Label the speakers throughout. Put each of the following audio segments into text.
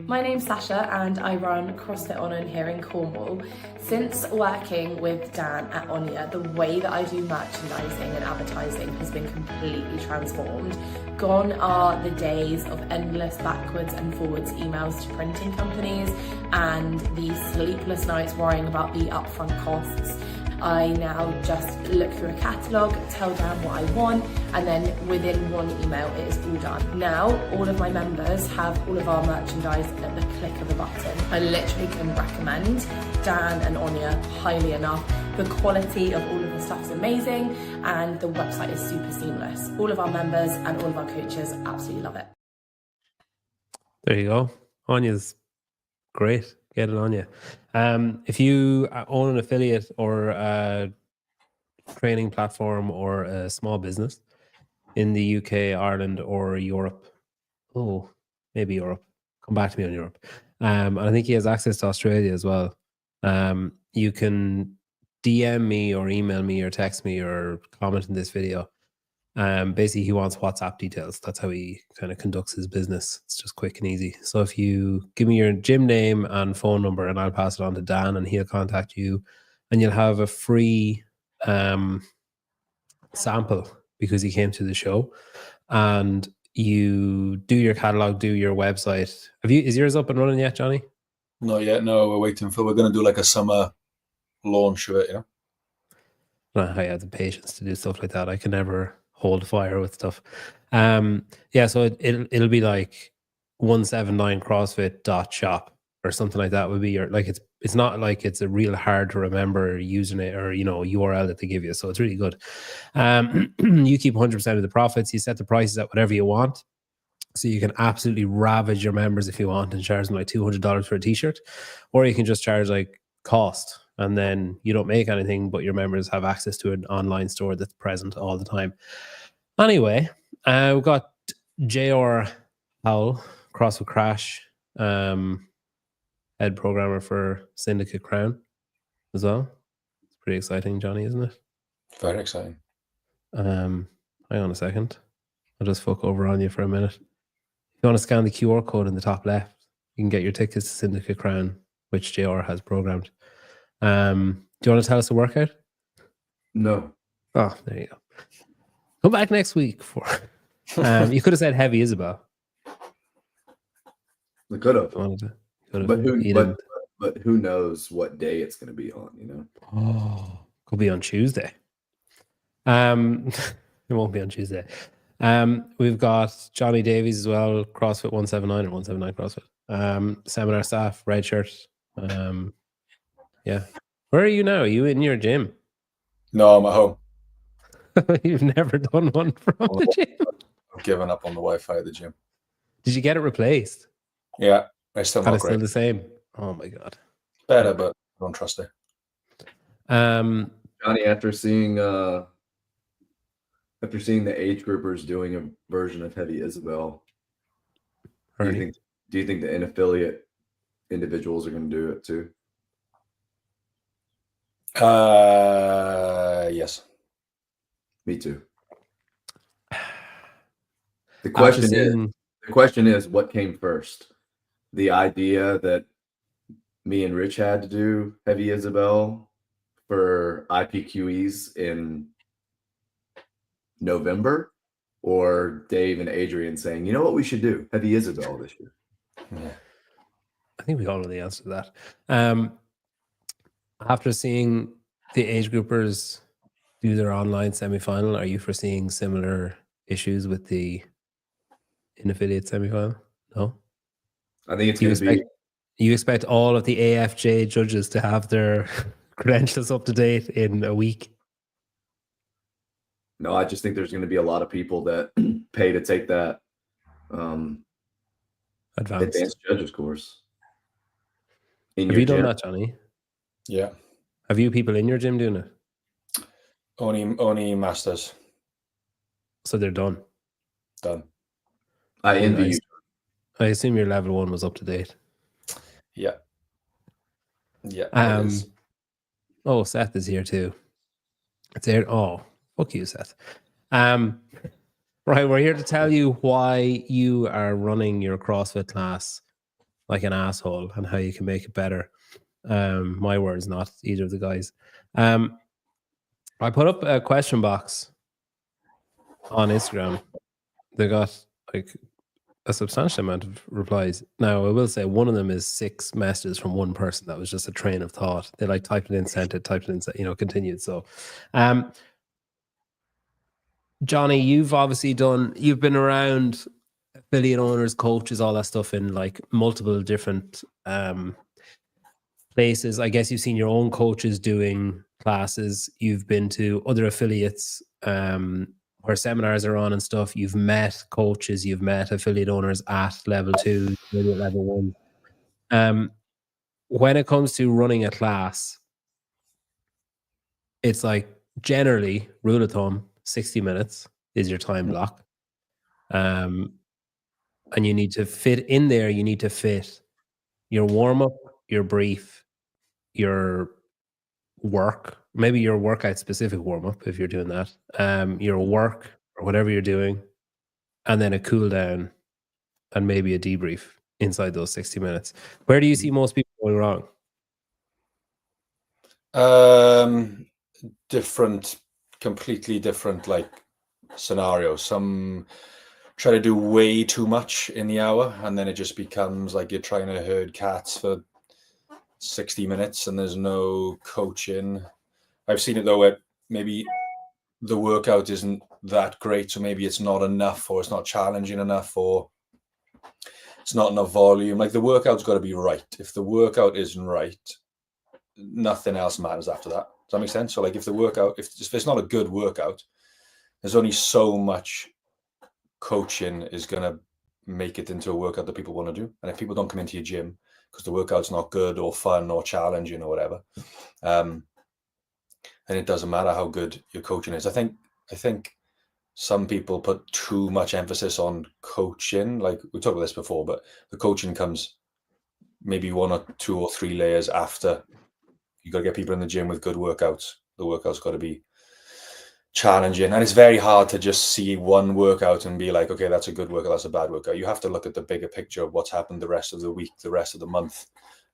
Speaker 1: My name's Sasha and I run CrossFit On here in Cornwall. Since working with Dan at Onia, the way that I do merchandising and advertising has been completely transformed. Gone are the days of endless backwards and forwards emails to printing companies and the sleepless nights worrying about the upfront costs. I now just look through a catalogue, tell Dan what I want, and then within one email it is all done. Now, all of my members have all of our merchandise at the click of a button. I literally can recommend Dan and Onia highly enough. The quality of all of the stuff is amazing, and the website is super seamless. All of our members and all of our coaches absolutely love it.
Speaker 2: There you go. Onia's great. Get it on you. If you own an affiliate or a training platform or a small business in the UK, Ireland, or Europe, maybe Europe, come back to me on Europe. And I think he has access to Australia as well. You can DM me or email me or text me or comment in this video. Basically, he wants WhatsApp details. That's how he kind of conducts his business. It's just quick and easy. So if you give me your gym name and phone number, and I'll pass it on to Dan, and he'll contact you, and you'll have a free sample because he came to the show. And you do your catalog, do your website. Is yours up and running yet, Jonny?
Speaker 3: Not yet. No, we're waiting for. We're going to do like a summer launch of it. You know.
Speaker 2: I have the patience to do stuff like that. I can never hold fire with stuff. So it'll be like 179crossfit.shop or something like that would be your, like, it's not like it's a real hard to remember username or URL that they give you, so it's really good. You keep 100% of the profits. You set the prices at whatever you want, so you can absolutely ravage your members if you want and charge them like $200 for a t-shirt, or you can just charge like cost, and then you don't make anything, but your members have access to an online store that's present all the time. Anyway, we've got J.R. Howell, CrossFit Crash, head programmer for Syndicate Crown as well. It's pretty exciting, Jonny, isn't it?
Speaker 3: Very exciting.
Speaker 2: Hang on a second. I'll just fuck over on you for a minute. If you want to scan the QR code in the top left, you can get your tickets to Syndicate Crown, which JR has programmed. Do you want to tell us the workout?
Speaker 4: No.
Speaker 2: Oh, there you go. Come back next week for. You could have said Heavy Isabel.
Speaker 4: We could have. But who knows what day it's going to be on?
Speaker 2: Oh, could be on Tuesday. It won't be on Tuesday. We've got Jonny Davies as well, CrossFit 179 and 179 CrossFit. Seminar staff, red shirt. Yeah. Where are you now? Are you in your gym?
Speaker 3: No, I'm at home.
Speaker 2: You've never done one from the gym?
Speaker 3: I've given up on the Wi-Fi at the gym.
Speaker 2: Did you get it replaced?
Speaker 3: Yeah, it's still not great.
Speaker 2: Still the same. Oh my god.
Speaker 3: Better, but I don't trust it.
Speaker 4: Jonny, after seeing the age groupers doing a version of Heavy Isabel, do you think the inaffiliate individuals are going to do it too?
Speaker 3: Yes.
Speaker 4: Me too. The question is, what came first? The idea that me and Rich had to do Heavy Isabel for IPQEs in November, or Dave and Adrian saying, you know what we should do? Heavy Isabel this year.
Speaker 3: Yeah.
Speaker 2: I think we all know the answer to that. After seeing the age groupers do their online semi-final, are you foreseeing similar issues with the in-affiliate semi-final? No?
Speaker 4: I think it's going to be...
Speaker 2: You expect all of the AFJ judges to have their credentials up to date in a week?
Speaker 4: No, I just think there's going to be a lot of people that pay to take that advanced judges course.
Speaker 2: Have you done that, Jonny?
Speaker 3: Yeah.
Speaker 2: Have you people in your gym doing it?
Speaker 3: Only masters.
Speaker 2: So they're done?
Speaker 3: Done.
Speaker 4: I envy you.
Speaker 2: I assume your level 1 was up to date.
Speaker 3: Yeah. Yeah.
Speaker 2: Oh, Seth is here too. It's here. Oh, fuck you, Seth. Right, we're here to tell you why you are running your CrossFit class like an asshole and how you can make it better. My words, not either of the guys. I put up a question box on Instagram. They got like a substantial amount of replies. Now, I will say one of them is 6 messages from one person. That was just a train of thought. They like typed it in, sent it, typed it in, you know, continued. So, Jonny, you've obviously you've been around affiliate owners, coaches, all that stuff in like multiple different places. I guess you've seen your own coaches doing classes. You've been to other affiliates where seminars are on and stuff. You've met coaches, you've met affiliate owners at level 2, maybe at level 1. When it comes to running a class, it's like generally, rule of thumb, 60 minutes is your time block. And you need to fit in there, you need to fit your warm-up, your brief, your work, maybe your workout specific warm-up if you're doing that, your work or whatever you're doing, and then a cool down and maybe a debrief inside those 60 minutes. Where do you see most people going wrong?
Speaker 3: Completely different like scenarios. Some try to do way too much in the hour, and then it just becomes like you're trying to herd cats for 60 minutes and there's no coaching. I've seen it though where maybe the workout isn't that great, so maybe it's not enough, or it's not challenging enough, or it's not enough volume. Like the workout's got to be right. If the workout isn't right, nothing else matters after that. Does that make sense? So like if the workout, if it's not a good workout, there's only so much coaching is going to make it into a workout that people want to do. And if people don't come into your gym because the workout's not good or fun or challenging or whatever, and it doesn't matter how good your coaching is. I think some people put too much emphasis on coaching. Like we talked about this before, but the coaching comes maybe 1 or 2 or 3 layers after. You got to get people in the gym with good workouts. The workout's got to be challenging, and it's very hard to just see one workout and be like, okay, that's a good workout, that's a bad workout. You have to look at the bigger picture of what's happened the rest of the week, the rest of the month.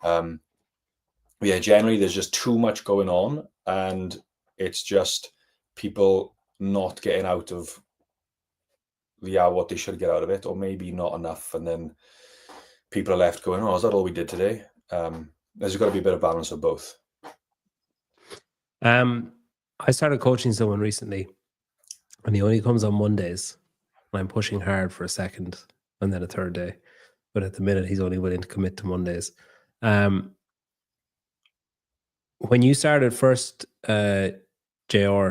Speaker 3: Yeah, generally there's just too much going on, and it's just people not getting out of the hour what they should get out of it, or maybe not enough, and then people are left going, oh, is that all we did today? There's got to be a bit of balance of both.
Speaker 2: I started coaching someone recently, and he only comes on Mondays, and I'm pushing hard for a second and then a third day, but at the minute he's only willing to commit to Mondays. When you started first, JR,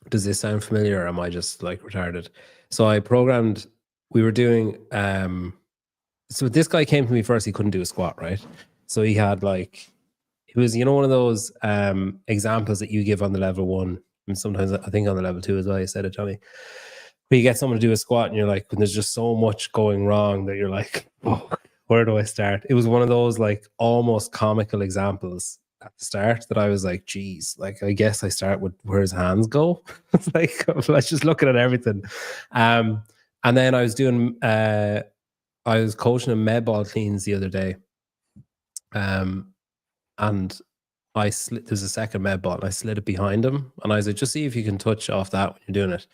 Speaker 2: does this sound familiar, or am I just like retarded? So I programmed, we were doing, so this guy came to me first, he couldn't do a squat, right? So he had like, it was, you know, one of those examples that you give on the level 1, and sometimes I think on the level 2 as well, you said it, Jonny, where you get someone to do a squat and you're like, when there's just so much going wrong that you're like, oh, where do I start? It was one of those like almost comical examples at the start that I was like, geez, like I guess I start with where his hands go. It's like, let's just looking at everything. And then I was doing, I was coaching a med ball cleans the other day. And I slid, there's a second med ball, and I slid it behind him, and I was like, just see if you can touch off that when you're doing it.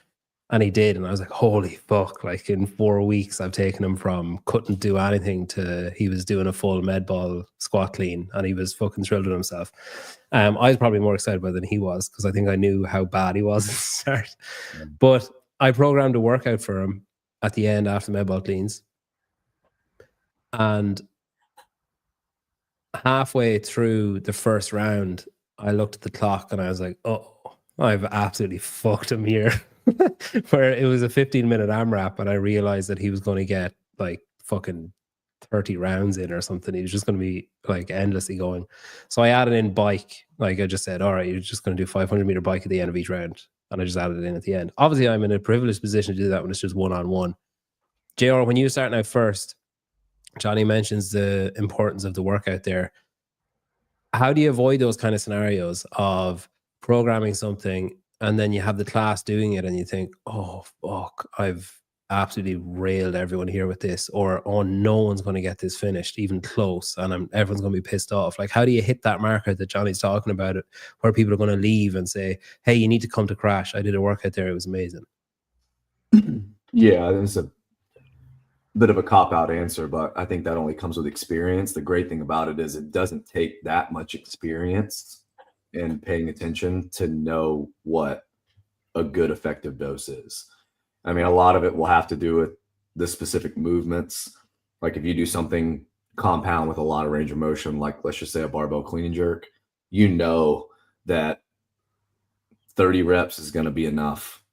Speaker 2: And he did, and I was like, holy fuck, like in 4 weeks I've taken him from couldn't do anything to he was doing a full med ball squat clean, and he was fucking thrilled with himself. I was probably more excited about it than he was, because I think I knew how bad he was at the start. But I programmed a workout for him at the end after med ball cleans, and halfway through the first round, I looked at the clock and I was like, oh, I've absolutely fucked him here. Where it was a 15-minute AMRAP, and I realized that he was going to get like fucking 30 rounds in or something. He was just going to be like endlessly going. So I added in bike. Like I just said, all right, you're just going to do 500-meter bike at the end of each round. And I just added it in at the end. Obviously, I'm in a privileged position to do that when it's just one-on-one. JR, when you start out first, Jonny mentions the importance of the workout there. How do you avoid those kind of scenarios of programming something and then you have the class doing it and you think, oh, fuck, I've absolutely railed everyone here with this, or oh, no one's going to get this finished even close, and everyone's going to be pissed off. Like, how do you hit that marker that Johnny's talking about, it where people are going to leave and say, hey, you need to come to Crash, I did a workout there, it was amazing?
Speaker 4: Yeah, it's a bit of a cop-out answer, but I think that only comes with experience. The great thing about it is it doesn't take that much experience and paying attention to know what a good effective dose is. I mean, a lot of it will have to do with the specific movements. Like if you do something compound with a lot of range of motion, like let's just say a barbell clean and jerk, you know that 30 reps is going to be enough.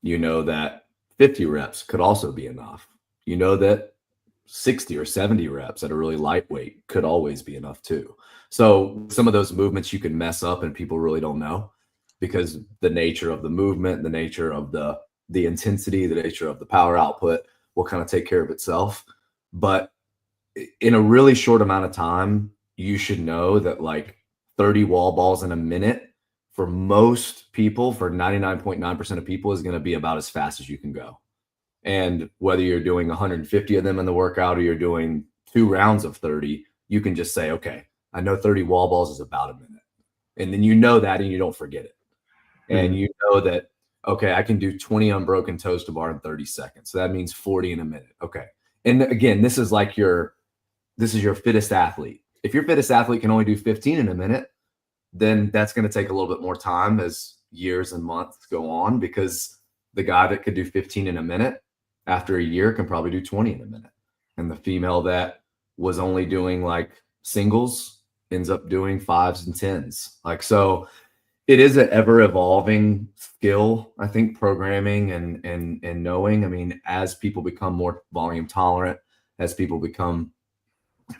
Speaker 4: You know that 50 reps could also be enough. You know that 60 or 70 reps at a really lightweight could always be enough too. So some of those movements you can mess up and people really don't know, because the nature of the movement, the nature of the intensity, the nature of the power output will kind of take care of itself. But in a really short amount of time, you should know that like 30 wall balls in a minute for most people, for 99.9% of people, is going to be about as fast as you can go. And whether you're doing 150 of them in the workout or you're doing 2 rounds of 30, you can just say, okay, I know 30 wall balls is about a minute. And then you know that and you don't forget it. And you know that, okay, I can do 20 unbroken toes to bar in 30 seconds. So that means 40 in a minute. Okay. And again, this is your fittest athlete. If your fittest athlete can only do 15 in a minute, then that's going to take a little bit more time as years and months go on, because the guy that could do 15 in a minute after a year can probably do 20 in a minute. And the female that was only doing like singles ends up doing 5s and 10s. Like, so it is an ever evolving skill, I think, programming and knowing. I mean, as people become more volume tolerant, as people become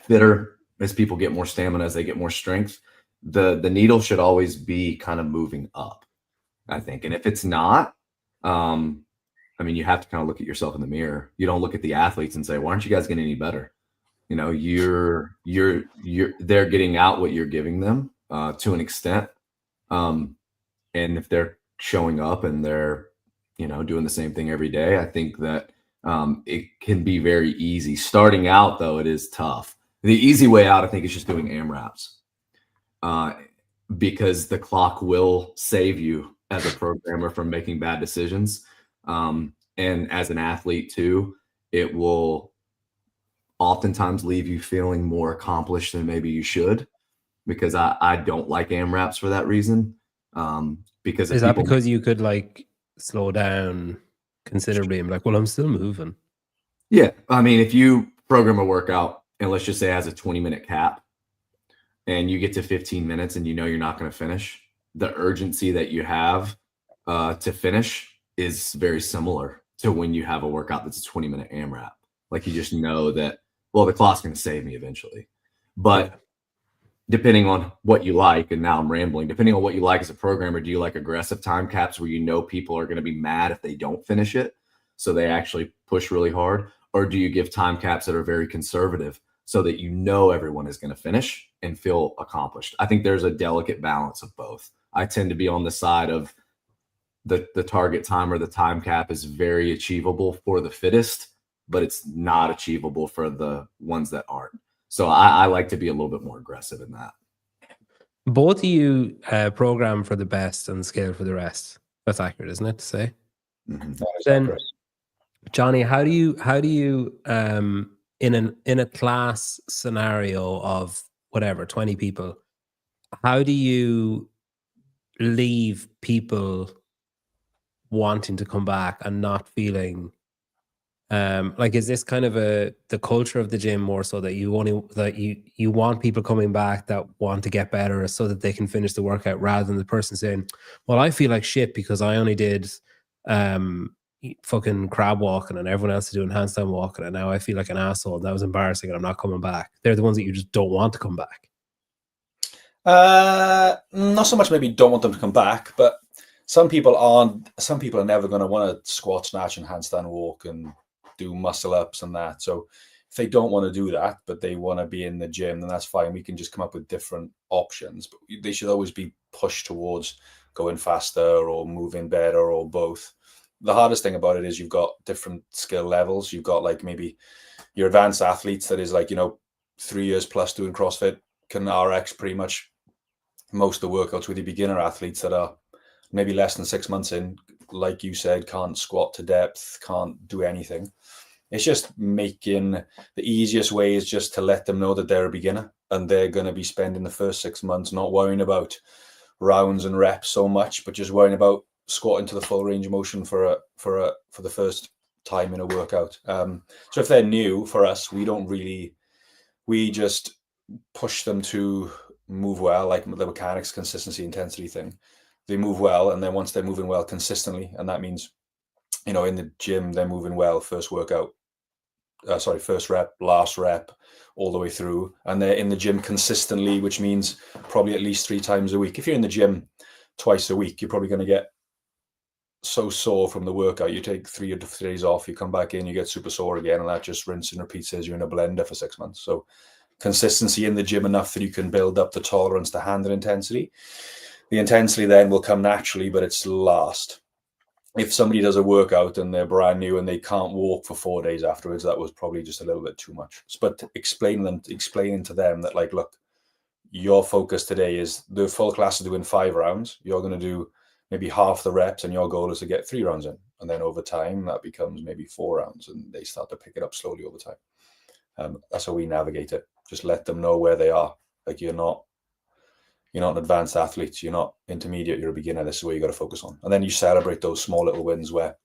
Speaker 4: fitter, as people get more stamina, as they get more strength, the needle should always be kind of moving up, I think. And if it's not, I mean, you have to kind of look at yourself in the mirror. You don't look at the athletes and say, why aren't you guys getting any better? You know, they're getting out what you're giving them to an extent. And if they're showing up and they're, you know, doing the same thing every day, I think that it can be very easy. Starting out, though, it is tough. The easy way out, I think, is just doing AMRAPs, because the clock will save you as a programmer from making bad decisions. And as an athlete too, it will oftentimes leave you feeling more accomplished than maybe you should, because I don't like AMRAPs for that reason. Because
Speaker 2: is that because you could like slow down considerably and be like, well, I'm still moving?
Speaker 4: Yeah. I mean, if you program a workout and let's just say it has a 20-minute cap and you get to 15 minutes and you know you're not going to finish, the urgency that you have to finish is very similar to when you have a workout that's a 20-minute AMRAP. Like, you just know that, well, the clock's going to save me eventually. But depending on what you like, and now I'm rambling, depending on what you like as a programmer, do you like aggressive time caps where you know people are going to be mad if they don't finish it, so they actually push really hard? Or do you give time caps that are very conservative so that you know everyone is going to finish and feel accomplished? I think there's a delicate balance of both. I tend to be on the side of the target time, or the time cap is very achievable for the fittest, but it's not achievable for the ones that aren't. So I like to be a little bit more aggressive in that.
Speaker 2: Both of you program for the best and scale for the rest. That's accurate, isn't it, to say?
Speaker 3: Mm-hmm.
Speaker 2: Then, Jonny, how do you in a class scenario of whatever 20 people, how do you leave people wanting to come back and not feeling like, is this kind of the culture of the gym more so that you want people coming back that want to get better so that they can finish the workout, rather than the person saying, well, I feel like shit because I only did fucking crab walking and everyone else is doing handstand walking and now I feel like an asshole and that was embarrassing and I'm not coming back? They're the ones that you just don't want to come back.
Speaker 3: Not so much maybe don't want them to come back, but some people are never going to want to squat, snatch and handstand walk and do muscle ups and that. So if they don't want to do that, but they want to be in the gym, then that's fine. We can just come up with different options, but they should always be pushed towards going faster or moving better or both. the hardest thing about it is you've got different skill levels. You've got like maybe your advanced athletes that is like, 3 years plus doing CrossFit can RX pretty much most of the workouts with your beginner athletes that are maybe less than 6 months in, like you said, can't squat to depth, can't do anything. It's just making the easiest way is just to let them know that they're a beginner and they're going to be spending the first 6 months not worrying about rounds and reps so much, but just worrying about squatting to the full range of motion for the first time in a workout. So if they're new for us, we just push them to move well, like the mechanics, consistency, intensity thing. They move well, and then once they're moving well consistently, and that means, in the gym, they're moving well first workout, first rep, last rep, all the way through, and they're in the gym consistently, which means probably at least 3 times a week. If you're in the gym twice a week, you're probably going to get so sore from the workout. You take 3 days off, you come back in, you get super sore again, and that just rinse and repeats as you're in a blender for 6 months. So consistency in the gym enough that you can build up the tolerance to handle intensity. The intensity then will come naturally, but it's last. If somebody does a workout and they're brand new and they can't walk for 4 days afterwards, that was probably just a little bit too much. But explaining to them that, like, look, your focus today is the full class is doing 5 rounds. You're going to do maybe half the reps, and your goal is to get 3 rounds in. And then over time, that becomes maybe 4 rounds, and they start to pick it up slowly over time. That's how we navigate it. Just let them know where they are. Like, you're not an advanced athlete, you're not intermediate, you're a beginner. This is where you got to focus on. And then you celebrate those small little wins where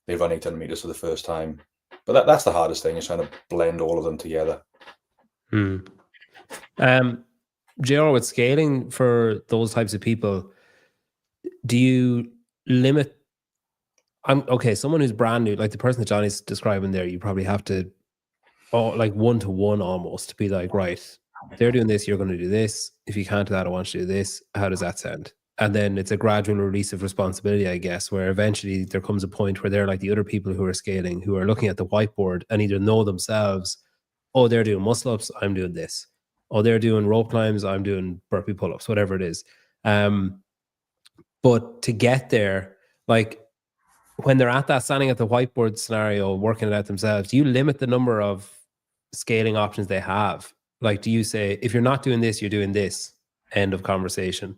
Speaker 3: they run 800 meters for the first time. But that's the hardest thing, is trying to blend all of them together.
Speaker 2: JR, with scaling for those types of people, do you limit? Someone who's brand new, like the person that Jonny's describing there, you probably have to, like 1-to-1 almost, to be like, right, they're doing this, you're going to do this. If you can't do that, I want you to do this. How does that sound? And then it's a gradual release of responsibility, I guess, where eventually there comes a point where they're like the other people who are scaling, who are looking at the whiteboard and either know themselves, oh, they're doing muscle ups, I'm doing this. Oh, they're doing rope climbs, I'm doing burpee pull-ups, whatever it is. But to get there, like when they're at that standing at the whiteboard scenario, working it out themselves, do you limit the number of scaling options they have? Like, do you say, if you're not doing this, you're doing this, end of conversation?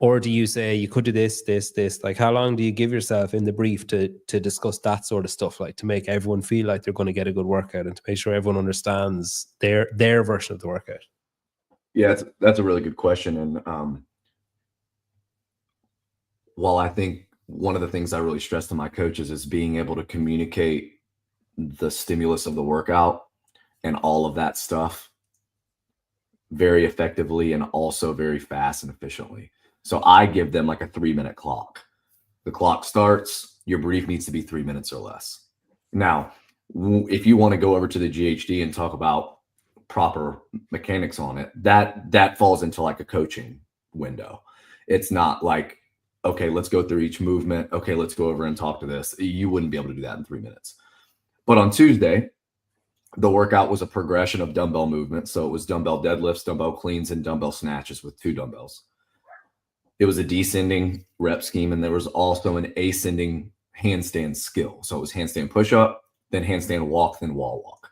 Speaker 2: Or do you say you could do this, this, this? Like, how long do you give yourself in the brief to discuss that sort of stuff, like to make everyone feel like they're going to get a good workout and to make sure everyone understands their version of the workout?
Speaker 4: Yeah, that's a really good question. And while I think one of the things I really stress to my coaches is being able to communicate the stimulus of the workout and all of that stuff very effectively and also very fast and efficiently. So I give them like a 3-minute clock. The clock starts, your brief needs to be 3 minutes or less. Now, if you want to go over to the GHD and talk about proper mechanics on it, that falls into like a coaching window. It's not like, okay, let's go through each movement. Okay, let's go over and talk to this. You wouldn't be able to do that in 3 minutes. But on Tuesday, the workout was a progression of dumbbell movements. So it was dumbbell deadlifts, dumbbell cleans, and dumbbell snatches with 2 dumbbells. It was a descending rep scheme, and there was also an ascending handstand skill. So it was handstand push-up, then handstand walk, then wall walk.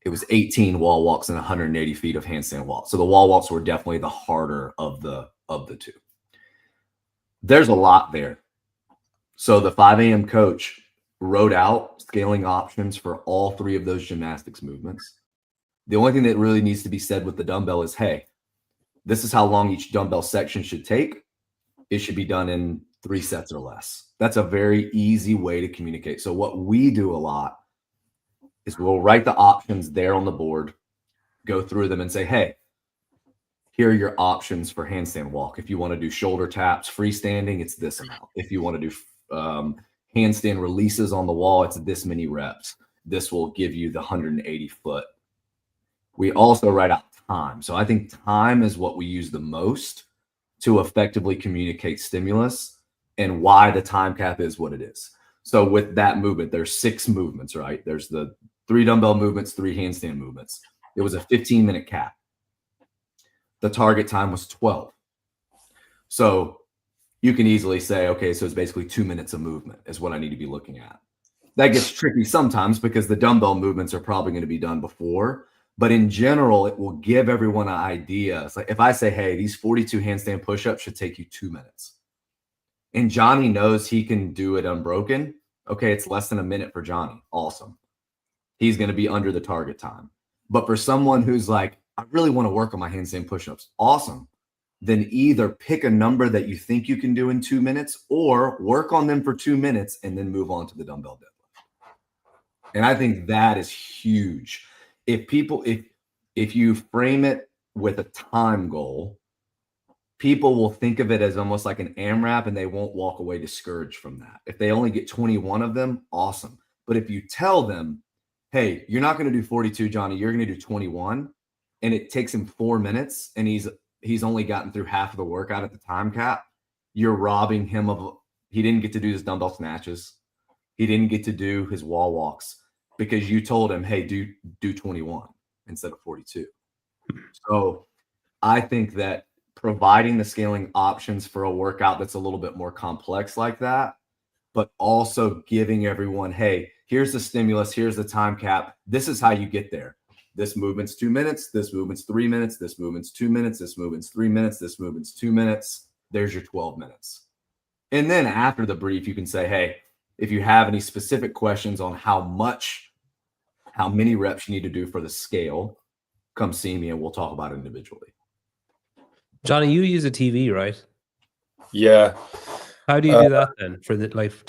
Speaker 4: It was 18 wall walks and 180 feet of handstand walk. So the wall walks were definitely the harder of the 2. There's a lot there. So the 5 a.m. coach wrote out scaling options for all 3 of those gymnastics movements. The only thing that really needs to be said with the dumbbell is, hey, this is how long each dumbbell section should take. It should be done in 3 sets or less. That's a very easy way to communicate. So what we do a lot is we'll write the options there on the board, go through them and say, hey, here are your options for handstand walk. If you want to do shoulder taps, freestanding, it's this amount. If you want to do handstand releases on the wall, it's this many reps. This will give you the 180 foot. We also write out time. So I think time is what we use the most to effectively communicate stimulus and why the time cap is what it is. So with that movement, there's 6 movements, right? There's the 3 dumbbell movements, 3 handstand movements. It was a 15-minute cap. The target time was 12. So you can easily say, okay, so it's basically 2 minutes of movement is what I need to be looking at. That gets tricky sometimes because the dumbbell movements are probably going to be done before. But in general, it will give everyone an idea. It's like if I say, hey, these 42 handstand push-ups should take you 2 minutes. And Jonny knows he can do it unbroken. Okay, it's less than a minute for Jonny. Awesome. He's going to be under the target time. But for someone who's like, I really want to work on my handstand push-ups. Awesome. Then either pick a number that you think you can do in 2 minutes or work on them for 2 minutes and then move on to the dumbbell deadlift. And I think that is huge. If you frame it with a time goal, people will think of it as almost like an AMRAP and they won't walk away discouraged from that. If they only get 21 of them, awesome. But if you tell them, hey, you're not going to do 42, Jonny, you're going to do 21, and it takes him 4 minutes and he's only gotten through half of the workout at the time cap, you're robbing him of, he didn't get to do his dumbbell snatches. He didn't get to do his wall walks because you told him, hey, do 21 instead of 42. So I think that providing the scaling options for a workout that's a little bit more complex like that, but also giving everyone, hey, here's the stimulus, here's the time cap. This is how you get there. This movement's 2 minutes, this movement's 3 minutes, this movement's 2 minutes, this movement's 3 minutes, this movement's 2 minutes. There's your 12 minutes. And then after the brief, you can say, hey, if you have any specific questions on how many reps you need to do for the scale, come see me and we'll talk about it individually.
Speaker 2: Jonny, you use a TV, right?
Speaker 3: Yeah.
Speaker 2: How do you do that then? Do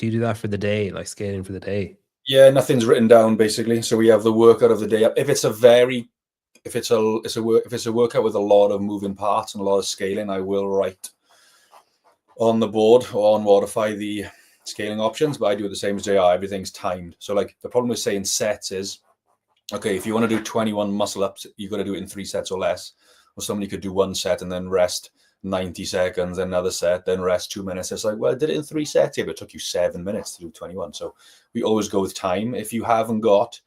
Speaker 2: you do that for the day, like scaling for the day?
Speaker 3: Yeah, nothing's written down basically. So we have the workout of the day. If it's a workout with a lot of moving parts and a lot of scaling, I will write on the board or on Wodify the scaling options, but I do it the same as JR. Everything's timed. So like the problem with saying sets is, okay, if you want to do 21 muscle ups, you've got to do it in 3 sets or less. Or somebody could do 1 set and then rest 90 seconds, another set, then rest 2 minutes. It's like, well, I did it in 3 sets, yeah, but it took you 7 minutes to do 21. So we always go with time. If you haven't got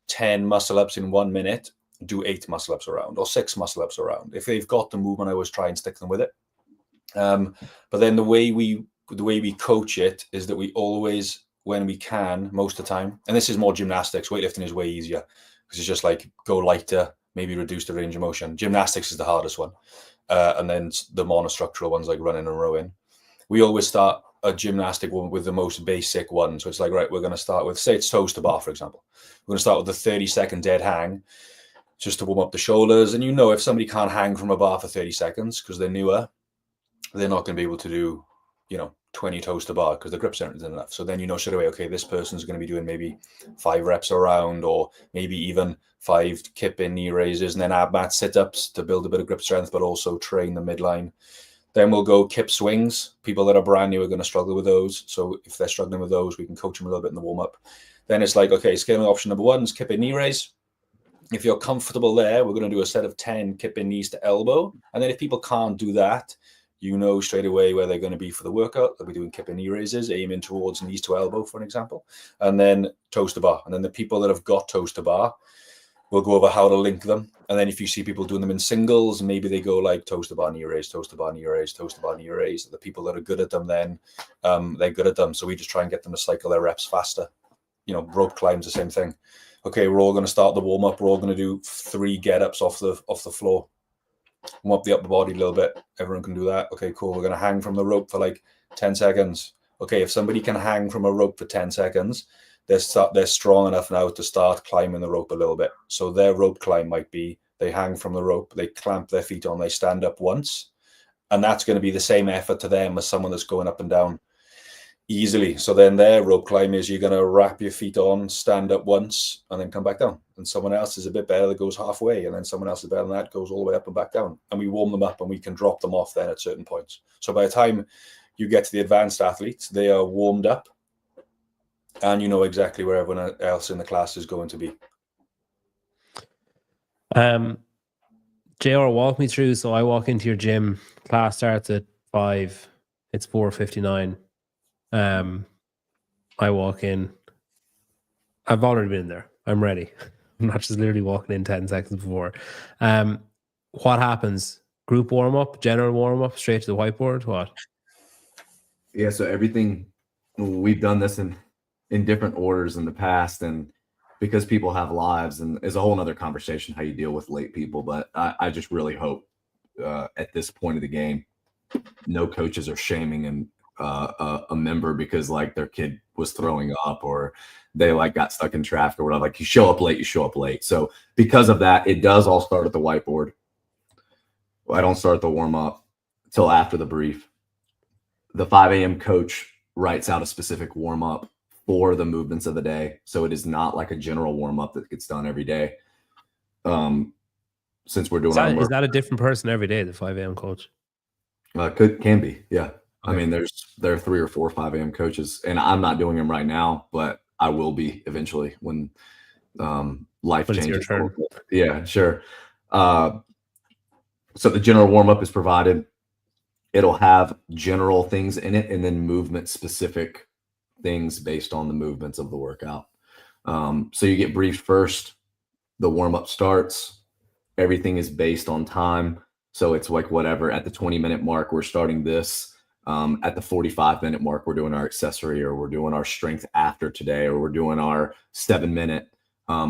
Speaker 3: 10 muscle ups in 1 minute, do 8 muscle ups around or 6 muscle ups around. If they've got the movement, I always try and stick them with it. But then the way we coach it is that we always, when we can, most of the time, and this is more gymnastics, weightlifting is way easier because it's just like go lighter, maybe reduce the range of motion. Gymnastics is the hardest one. And then the monostructural ones like running and rowing. We always start a gymnastic one with the most basic one. So it's like, right, we're going to start with, say it's toes to bar, for example. We're going to start with the 30-second dead hang just to warm up the shoulders. And if somebody can't hang from a bar for 30 seconds because they're newer, they're not going to be able to do, 20 toes to bar because the grips aren't enough. So then straight away, okay, this person's going to be doing maybe 5 reps around or maybe even 5 kip-in knee raises and then ab mat sit-ups to build a bit of grip strength, but also train the midline. Then we'll go kip swings. People that are brand new are going to struggle with those. So if they're struggling with those, we can coach them a little bit in the warm-up. Then it's like, okay, scaling option number 1 is kip-in knee raise. If you're comfortable there, we're going to do a set of 10 kip-in knees to elbow. And then if people can't do that, straight away where they're going to be for the workout. They'll be doing kip and knee raises, aiming towards knees to elbow, for an example, and then toes to bar. And then the people that have got toes to bar, we'll go over how to link them. And then if you see people doing them in singles, maybe they go like toes to bar, knee raise, toes to bar, knee raise, toes to bar, knee raise. The people that are good at them, then they're good at them. So we just try and get them to cycle their reps faster. Rope climbs, the same thing. Okay, we're all going to start the warm up. We're all going to do 3 get-ups off the floor. Warm up the upper body a little bit. Everyone can do that. Okay, cool. We're going to hang from the rope for like 10 seconds. Okay, if somebody can hang from a rope for 10 seconds, they're strong enough now to start climbing the rope a little bit. So their rope climb might be they hang from the rope, they clamp their feet on, they stand up once. And that's going to be the same effort to them as someone that's going up and down easily. So then their rope climb is you're going to wrap your feet on, stand up once, and then come back down. And someone else is a bit better that goes halfway, and then someone else is better than that, goes all the way up and back down. And we warm them up and we can drop them off then at certain points. So by the time you get to the advanced athletes, they are warmed up and you know exactly where everyone else in the class is going to be.
Speaker 2: JR, walk me through. So I walk into your gym, class starts at 5, it's 4:59. I walk in. I've already been there. I'm ready. I'm not just literally walking in 10 seconds before. What happens? Group warm up, general warm up, straight to the whiteboard? What?
Speaker 4: Yeah, so everything, we've done this in different orders in the past, and because people have lives, and it's a whole nother conversation how you deal with late people. But I just really hope at this point of the game, no coaches are shaming a member because like their kid was throwing up or they like got stuck in traffic or whatever. Like you show up late, you show up late. So because of that, it does all start at the whiteboard. I don't start the warm up till after the brief. The 5 a.m. coach writes out a specific warm up for the movements of the day. So it is not like a general warm up that gets done every day. Since we're doing
Speaker 2: is that a different person every day, the 5 a.m. coach?
Speaker 4: Can be, yeah.
Speaker 2: Okay.
Speaker 4: I mean, there are 3 or 4 5 a.m. coaches, and I'm not doing them right now, but I will be eventually when life changes.
Speaker 2: It's your turn.
Speaker 4: Yeah, sure. So the general warm up is provided. It'll have general things in it, and then movement specific things based on the movements of the workout. So you get briefed first. The warm up starts. Everything is based on time. So it's like whatever, at the 20-minute mark, we're starting this. At the 45-minute mark, we're doing our accessory, or we're doing our strength after today, or we're doing our 7-minute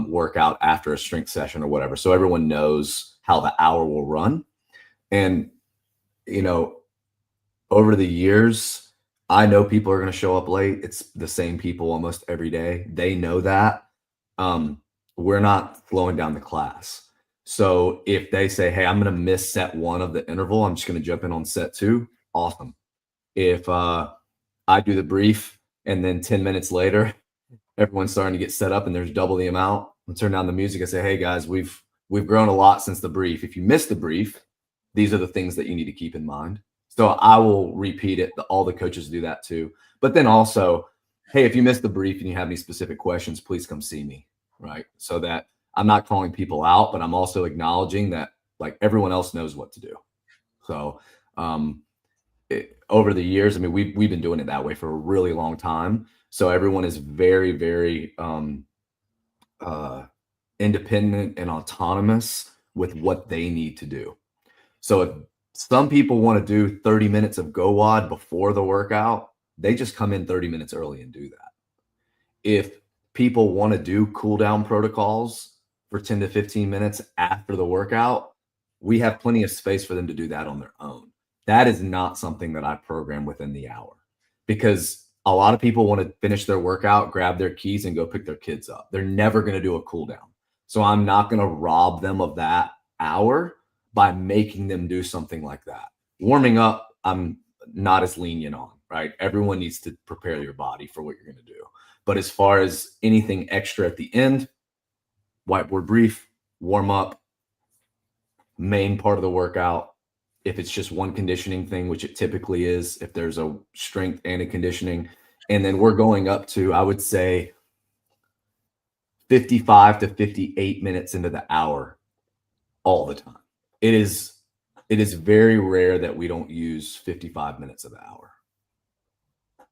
Speaker 4: workout after a strength session or whatever. So everyone knows how the hour will run. And, you know, over the years, I know people are going to show up late. It's the same people almost every day. They know that. We're not slowing down the class. So if they say, hey, I'm going to miss set 1 of the interval, I'm just going to jump in on set 2. Awesome. If I do the brief and then 10 minutes later, everyone's starting to get set up and there's double the amount, I'll turn down the music. I say, hey guys, we've grown a lot since the brief. If you missed the brief, these are the things that you need to keep in mind. So I will repeat it. All the coaches do that too. But then also, hey, if you missed the brief and you have any specific questions, please come see me, right? So that I'm not calling people out, but I'm also acknowledging that like everyone else knows what to do. So over the years, I mean, we've been doing it that way for a really long time. So everyone is very, very independent and autonomous with what they need to do. So if some people want to do 30 minutes of GoWOD before the workout, they just come in 30 minutes early and do that. If people want to do cool down protocols for 10 to 15 minutes after the workout, we have plenty of space for them to do that on their own. That is not something that I program within the hour, because a lot of people want to finish their workout, grab their keys, and go pick their kids up. They're never going to do a cool down. So I'm not going to rob them of that hour by making them do something like that. Warming up, I'm not as lenient on, right? Everyone needs to prepare your body for what you're going to do. But as far as anything extra at the end, whiteboard brief, warm up, main part of the workout. If it's just one conditioning thing, which it typically is, if there's a strength and a conditioning, and then we're going up to, I would say, 55 to 58 minutes into the hour all the time. It is very rare that we don't use 55 minutes of the hour.
Speaker 2: I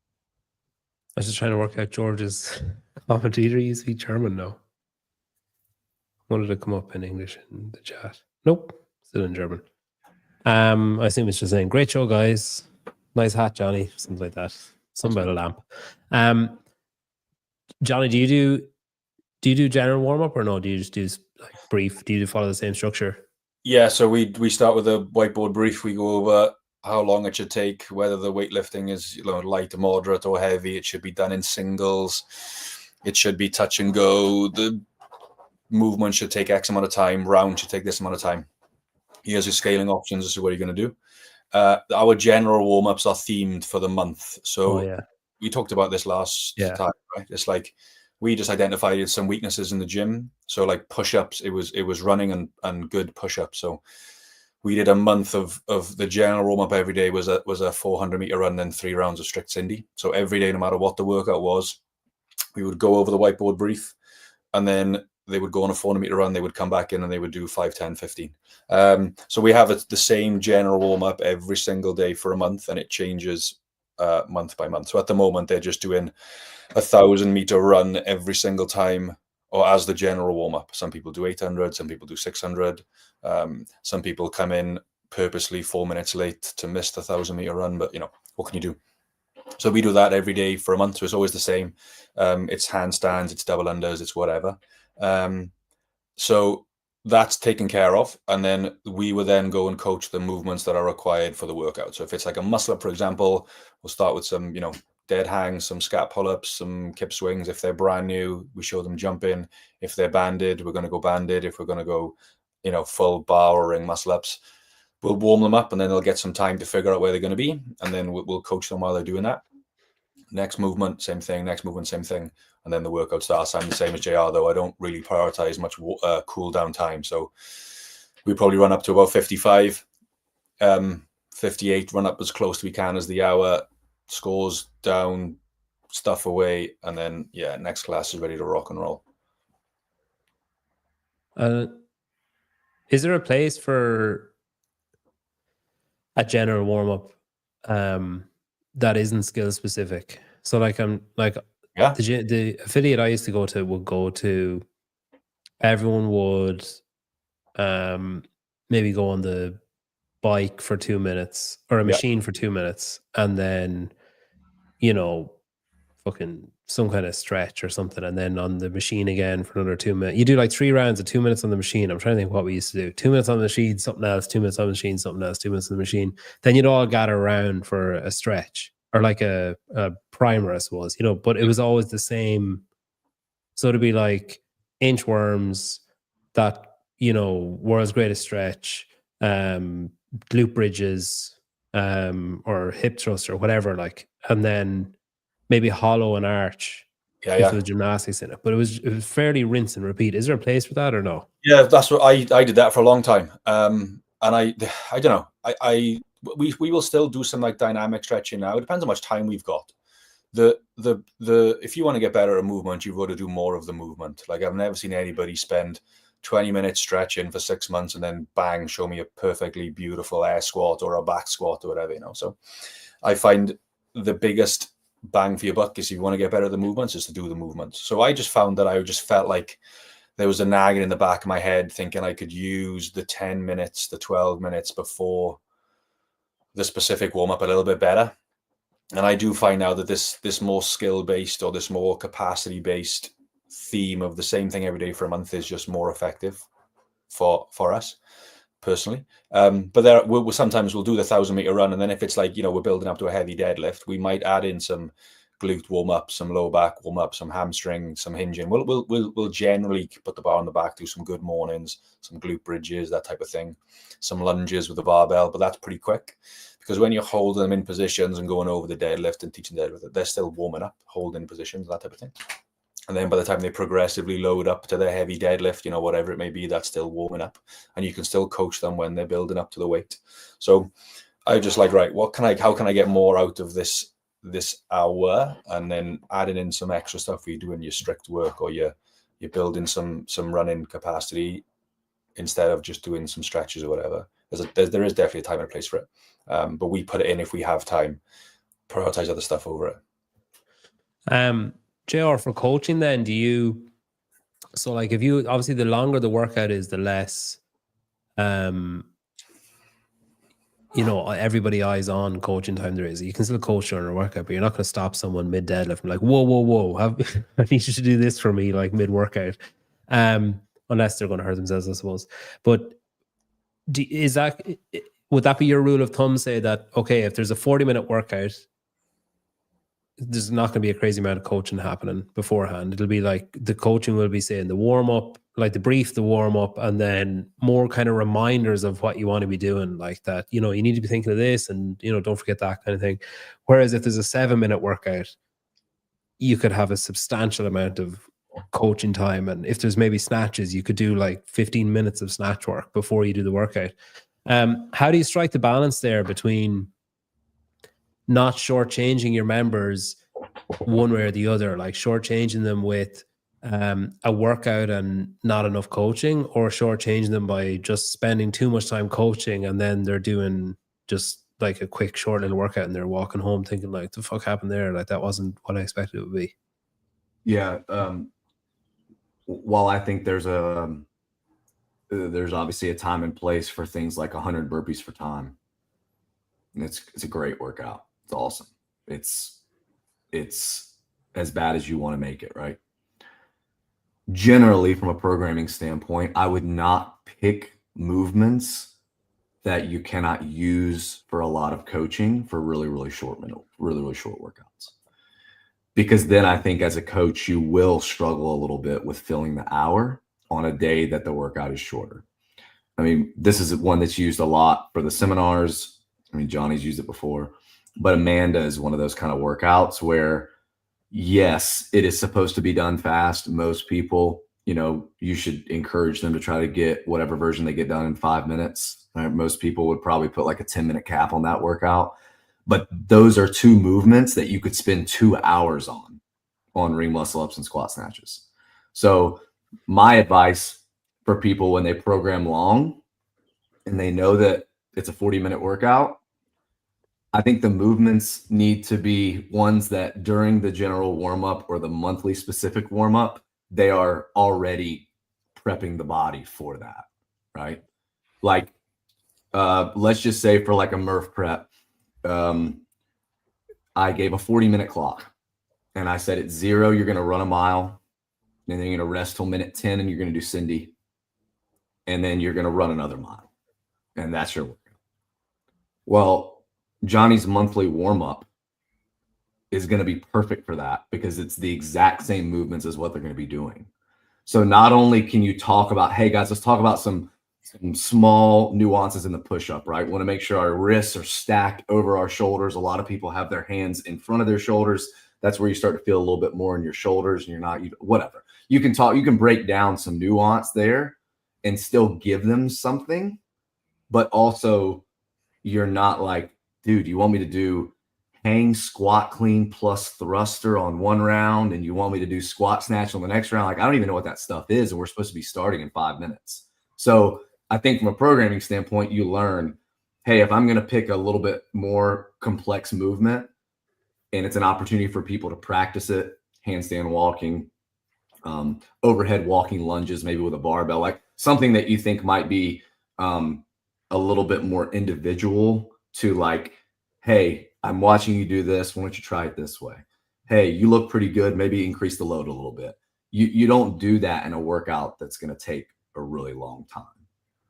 Speaker 2: was just trying to work out George's comment. Either you speak German now. Wanted to come up in English in the chat. Nope, still in German. I assume it's just saying, great show, guys. Nice hat, Jonny. Something like that. Something about a lamp. Jonny, do you do general warm up or no? Do you just do like brief? Do you follow the same structure?
Speaker 3: Yeah, so we start with a whiteboard brief. We go over how long it should take, whether the weightlifting is light, moderate, or heavy. It should be done in singles. It should be touch and go. The movement should take X amount of time. Round should take this amount of time. Here's your scaling options. This is what you're going to do. Our general warm-ups are themed for the month. So we talked about this last time, right? It's like we just identified some weaknesses in the gym. So like push-ups, it was running and good push-ups. So we did a month of the general warm-up every day was a 400-meter run and 3 rounds of strict Cindy. So every day, no matter what the workout was, we would go over the whiteboard brief, and then they would go on a 400-meter run. They would come back in and they would do 5, 10, 15. So we have the same general warm-up every single day for a month, and it changes month by month. So at the moment, they're just doing a 1,000-meter run every single time, or as the general warm-up. Some people do 800, some people do 600. Some people come in purposely 4 minutes late to miss the 1,000-meter run, but what can you do? So we do that every day for a month. So it's always the same. It's handstands, it's double unders, it's whatever. So that's taken care of. And then we will then go and coach the movements that are required for the workout. So if it's like a muscle up, for example, we'll start with some, dead hangs, some scat pull-ups, some kip swings. If they're brand new, we show them jumping. If they're banded, we're going to go banded. If we're going to go, full bar or ring muscle ups, we'll warm them up, and then they'll get some time to figure out where they're going to be. And then we'll coach them while they're doing that. Next movement, same thing. Next movement, same thing. And then the workout starts. I'm the same as JR, though. I don't really prioritize much cool down time. So we probably run up to about 55, 58, run up as close to we can as the hour, scores down, stuff away. And then, next class is ready to rock and roll.
Speaker 2: Is there a place for a general warm-up that isn't skill specific? So the affiliate I used to go to would go to, everyone would maybe go on the bike for 2 minutes or a machine for 2 minutes, and then fucking some kind of stretch or something, and then on the machine again for another 2 minutes. You do like 3 rounds of 2 minutes on the machine. I'm trying to think what we used to do. 2 minutes on the machine, something else, 2 minutes on the machine, something else, 2 minutes on the machine. Then you'd all gather around for a stretch or like a primer, I suppose, but it was always the same. So it'd be like inchworms, that, world's greatest stretch, glute bridges, or hip thrust or whatever, and then maybe hollow and arch if there was gymnastics in it. But it was fairly rinse and repeat. Is there a place for that or no?
Speaker 3: Yeah, that's what I did that for a long time. And I don't know. We will still do some like dynamic stretching now. It depends how much time we've got. If you want to get better at movement, you've got to do more of the movement. Like, I've never seen anybody spend 20 minutes stretching for 6 months and then bang, show me a perfectly beautiful air squat or a back squat or whatever, So I find the biggest bang for your buck is, if you want to get better at the movements, is to do the movements. So I just found that I just felt like there was a nagging in the back of my head thinking I could use the 10 minutes, the 12 minutes before the specific warm-up a little bit better. And I do find now that this more skill-based or this more capacity-based theme of the same thing every day for a month is just more effective for us personally. But sometimes we'll do the 1,000-meter run, and then if it's like, we're building up to a heavy deadlift, we might add in some glute warm-up, some low back warm-up, some hamstring, some hinging. We'll generally put the bar on the back, do some good mornings, some glute bridges, that type of thing, some lunges with the barbell, but that's pretty quick. Because when you're holding them in positions and going over the deadlift and teaching deadlift, they're still warming up, holding positions, that type of thing. And then by the time they progressively load up to their heavy deadlift, whatever it may be, that's still warming up. And you can still coach them when they're building up to the weight. So I just like, right, how can I get more out of this hour? And then adding in some extra stuff where you're doing your strict work, or you're building some running capacity instead of just doing some stretches or whatever. There is definitely a time and a place for it. But we put it in if we have time, prioritize other stuff over it.
Speaker 2: JR, for coaching then, if you, obviously the longer the workout is, the less, everybody eyes on coaching time there is. You can still coach during a workout, but you're not going to stop someone mid deadlift and like, whoa, I need you to do this for me, like mid workout, unless they're going to hurt themselves, I suppose. But would that be your rule of thumb? Say that, okay, if there's a 40-minute workout, there's not going to be a crazy amount of coaching happening beforehand. It'll be like the coaching will be saying the warm-up, like the brief, the warm-up, and then more kind of reminders of what you want to be doing, like that, you need to be thinking of this, and, don't forget that kind of thing. Whereas if there's a 7-minute workout, you could have a substantial amount of coaching time. And if there's maybe snatches, you could do like 15 minutes of snatch work before you do the workout. How do you strike the balance there between not shortchanging your members one way or the other, like shortchanging them with a workout and not enough coaching, or shortchanging them by just spending too much time coaching and then they're doing just like a quick short little workout and they're walking home thinking like, the fuck happened there? Like, that wasn't what I expected it would be.
Speaker 4: Yeah. While I think there's obviously a time and place for things like 100 burpees for time. And it's a great workout. It's awesome. It's it's as bad as you want to make it, right? Generally, from a programming standpoint, I would not pick movements that you cannot use for a lot of coaching for really short workouts. Because then I think as a coach, you will struggle a little bit with filling the hour on a day that the workout is shorter. I mean, this is one that's used a lot for the seminars. I mean, Jonny's used it before, but Amanda is one of those kind of workouts where, yes, it is supposed to be done fast. Most people, you should encourage them to try to get whatever version they get done in 5 minutes. Right? Most people would probably put like a 10-minute cap on that workout. But those are two movements that you could spend 2 hours on ring muscle ups and squat snatches. So my advice for people when they program long and they know that it's a 40-minute workout, I think the movements need to be ones that during the general warm-up or the monthly specific warm-up, they are already prepping the body for that, right? Like, let's just say for like a Murph prep, I gave a 40-minute clock and I said at 0, you're going to run a mile, and then you're going to rest till minute 10 and you're going to do Cindy. And then you're going to run another mile. And that's your workout. Well, Jonny's monthly warm-up is going to be perfect for that because it's the exact same movements as what they're going to be doing. So not only can you talk about, hey guys, let's talk about some small nuances in the push-up, right? We want to make sure our wrists are stacked over our shoulders. A lot of people have their hands in front of their shoulders. That's where you start to feel a little bit more in your shoulders and you're not, whatever. You can break down some nuance there and still give them something, but also you're not like, dude, you want me to do hang squat clean plus thruster on one round and you want me to do squat snatch on the next round? Like, I don't even know what that stuff is. And we're supposed to be starting in 5 minutes. So I think from a programming standpoint, you learn, hey, if I'm going to pick a little bit more complex movement and it's an opportunity for people to practice it, handstand walking, overhead walking lunges, maybe with a barbell, like something that you think might be a little bit more individual to like, hey, I'm watching you do this. Why don't you try it this way? Hey, you look pretty good. Maybe increase the load a little bit. You don't do that in a workout that's going to take a really long time.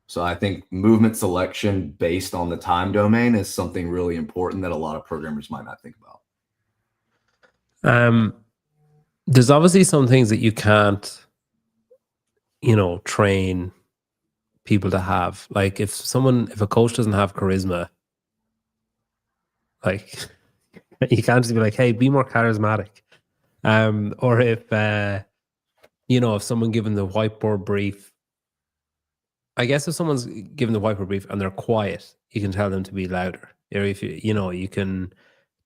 Speaker 4: So I think movement selection based on the time domain is something really important that a lot of programmers might not think about.
Speaker 2: There's obviously some things that you can't, train people to have. Like if a coach doesn't have charisma, like you can't just be like, hey, be more charismatic. Or if, if someone given the whiteboard brief, I guess if someone's given the whiteboard brief and they're quiet, you can tell them to be louder. Or if you can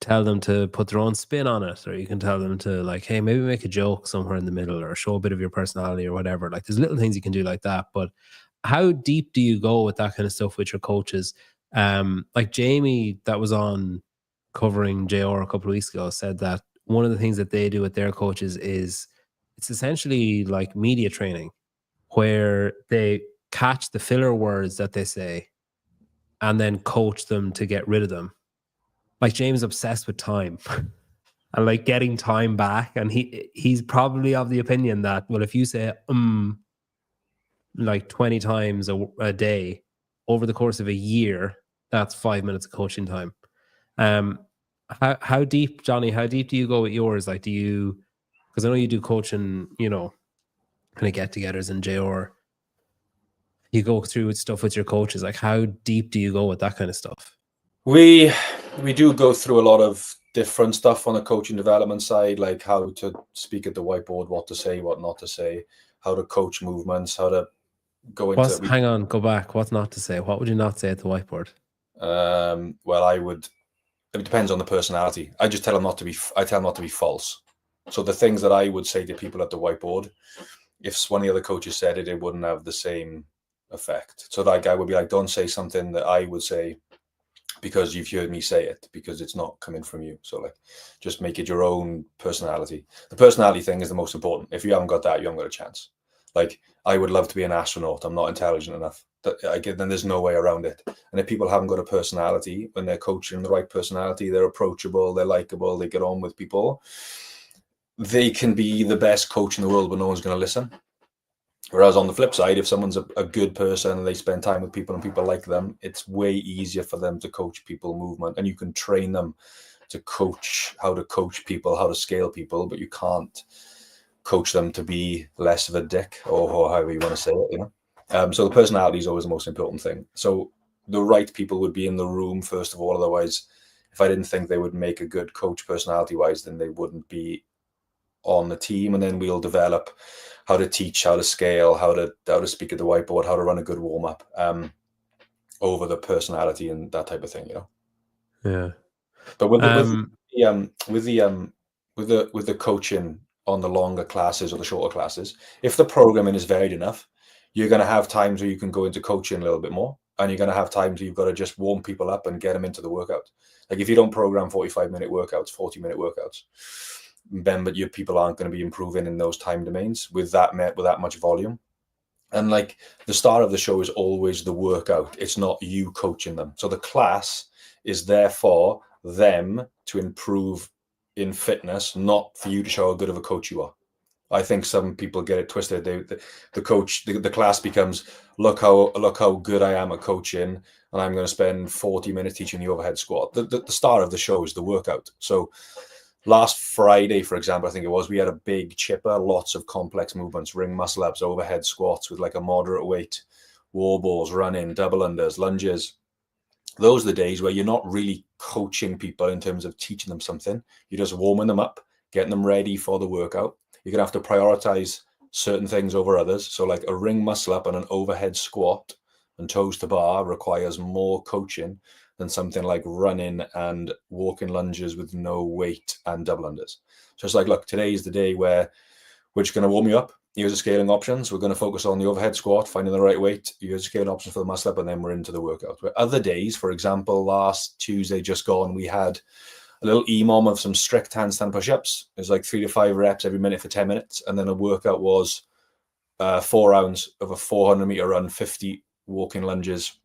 Speaker 2: tell them to put their own spin on it, or you can tell them to like, hey, maybe make a joke somewhere in the middle or show a bit of your personality or whatever. Like there's little things you can do like that. But how deep do you go with that kind of stuff with your coaches? Like Jamie that was on covering JR a couple of weeks ago said that one of the things that they do with their coaches is it's essentially like media training where they catch the filler words that they say and then coach them to get rid of them. Like James obsessed with time and like getting time back. And he's probably of the opinion that, well, if you say like 20 times a day over the course of a year, that's 5 minutes of coaching time. How deep, Jonny, how deep do you go with yours? Like, because I know you do coaching, kind of get-togethers and JR. You go through with stuff with your coaches. Like, how deep do you go with that kind of stuff?
Speaker 3: We do go through a lot of different stuff on the coaching development side, like how to speak at the whiteboard, what to say, what not to say, how to coach movements, how to go into.
Speaker 2: Hang on, go back. What's not to say? What would you not say at the whiteboard?
Speaker 3: Well, it depends on the personality. I just tell them not to be. I tell them not to be false. So the things that I would say to people at the whiteboard, if one of the other coaches said it, it wouldn't have the same effect. So that guy would be like, don't say something that I would say because you've heard me say it, because it's not coming from you. So like, just make it your own personality. The personality thing is the most important. If you haven't got that, you haven't got a chance. Like, I would love to be an astronaut. I'm not intelligent enough. then there's no way around it. And if people haven't got a personality, when they're coaching the right personality, they're approachable, they're likable, they get on with people, they can be the best coach in the world, but no one's going to listen. Whereas on the flip side, if someone's a good person and they spend time with people and people like them, it's way easier for them to coach people movement, and you can train them to coach how to coach people, how to scale people, but you can't coach them to be less of a dick, or however you want to say it, you know. So the personality is always the most important thing. So the right people would be in the room first of all. Otherwise, if I didn't think they would make a good coach personality wise, then they wouldn't be on the team. And then we'll develop how to teach, how to scale, how to speak at the whiteboard, how to run a good warm up, over the personality and that type of thing, you know.
Speaker 2: Yeah.
Speaker 3: But with the coaching on the longer classes or the shorter classes, if the programming is varied enough, you're going to have times where you can go into coaching a little bit more, and you're going to have times where you've got to just warm people up and get them into the workout. Like if you don't program 45-minute workouts, 40-minute workouts, then but your people aren't going to be improving in those time domains with that much volume. And like the start of the show is always the workout. It's not you coaching them. So the class is there for them to improve in fitness, not for you to show how good of a coach you are. I think some people get it twisted. The class becomes, look how good I am at coaching, and I'm going to spend 40 minutes teaching the overhead squat. The start of the show is the workout. So last Friday, for example, I think it was, we had a big chipper, lots of complex movements, ring muscle ups, overhead squats with like a moderate weight, wall balls, running, double unders, lunges. Those are the days where you're not really coaching people in terms of teaching them something. You're just warming them up, getting them ready for the workout. You're going to have to prioritize certain things over others. So like a ring muscle up and an overhead squat and toes to bar requires more coaching than something like running and walking lunges with no weight and double unders. So it's like, look, today is the day where we're just going to warm you up. Here's the scaling options. We're going to focus on the overhead squat, finding the right weight. Here's the scaling options for the muscle up, and then we're into the workout. Where other days, for example, last Tuesday just gone, we had a little EMOM of some strict handstand push-ups. It was like 3 to 5 reps every minute for 10 minutes. And then a workout was 4 rounds of a 400-meter run, 50 walking lunges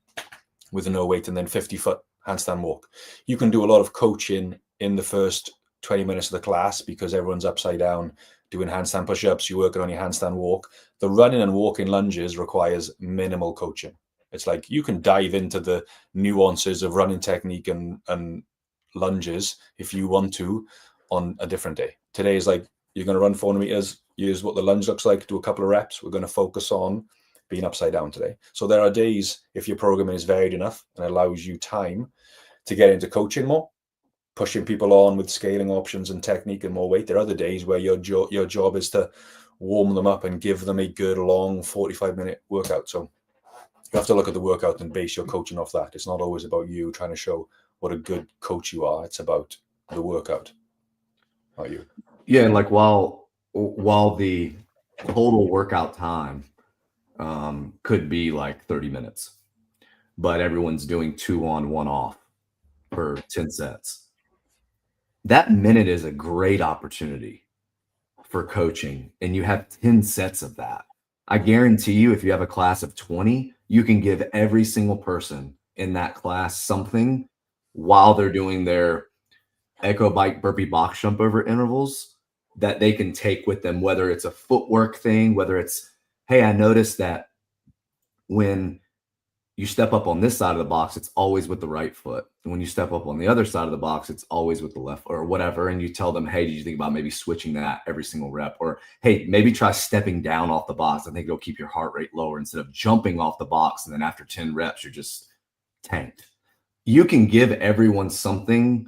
Speaker 3: with no weight, and then 50-foot handstand walk. You can do a lot of coaching in the first 20 minutes of the class because everyone's upside down doing handstand push-ups. You're working on your handstand walk. The running and walking lunges requires minimal coaching. It's like you can dive into the nuances of running technique and lunges if you want to on a different day. Today is like, you're going to run 400 meters. Here's what the lunge looks like. Do a couple of reps. We're going to focus on being upside down today. So there are days, if your programming is varied enough and allows you time to get into coaching more, pushing people on with scaling options and technique and more weight. There are other days where your job is to warm them up and give them a good long 45-minute workout. So you have to look at the workout and base your coaching off that. It's not always about you trying to show what a good coach you are. It's about the workout. How are you?
Speaker 4: Yeah, and like while the total workout time could be like 30 minutes, but everyone's doing 2 on, 1 off for 10 sets. That minute is a great opportunity for coaching, and you have 10 sets of that. I guarantee you, if you have a class of 20, you can give every single person in that class something while they're doing their echo bike burpee box jump over intervals that they can take with them, whether it's a footwork thing, whether it's, hey, I noticed that when you step up on this side of the box, it's always with the right foot. And when you step up on the other side of the box, it's always with the left or whatever. And you tell them, hey, did you think about maybe switching that every single rep? Or, hey, maybe try stepping down off the box. I think it'll keep your heart rate lower instead of jumping off the box. And then after 10 reps, you're just tanked. You can give everyone something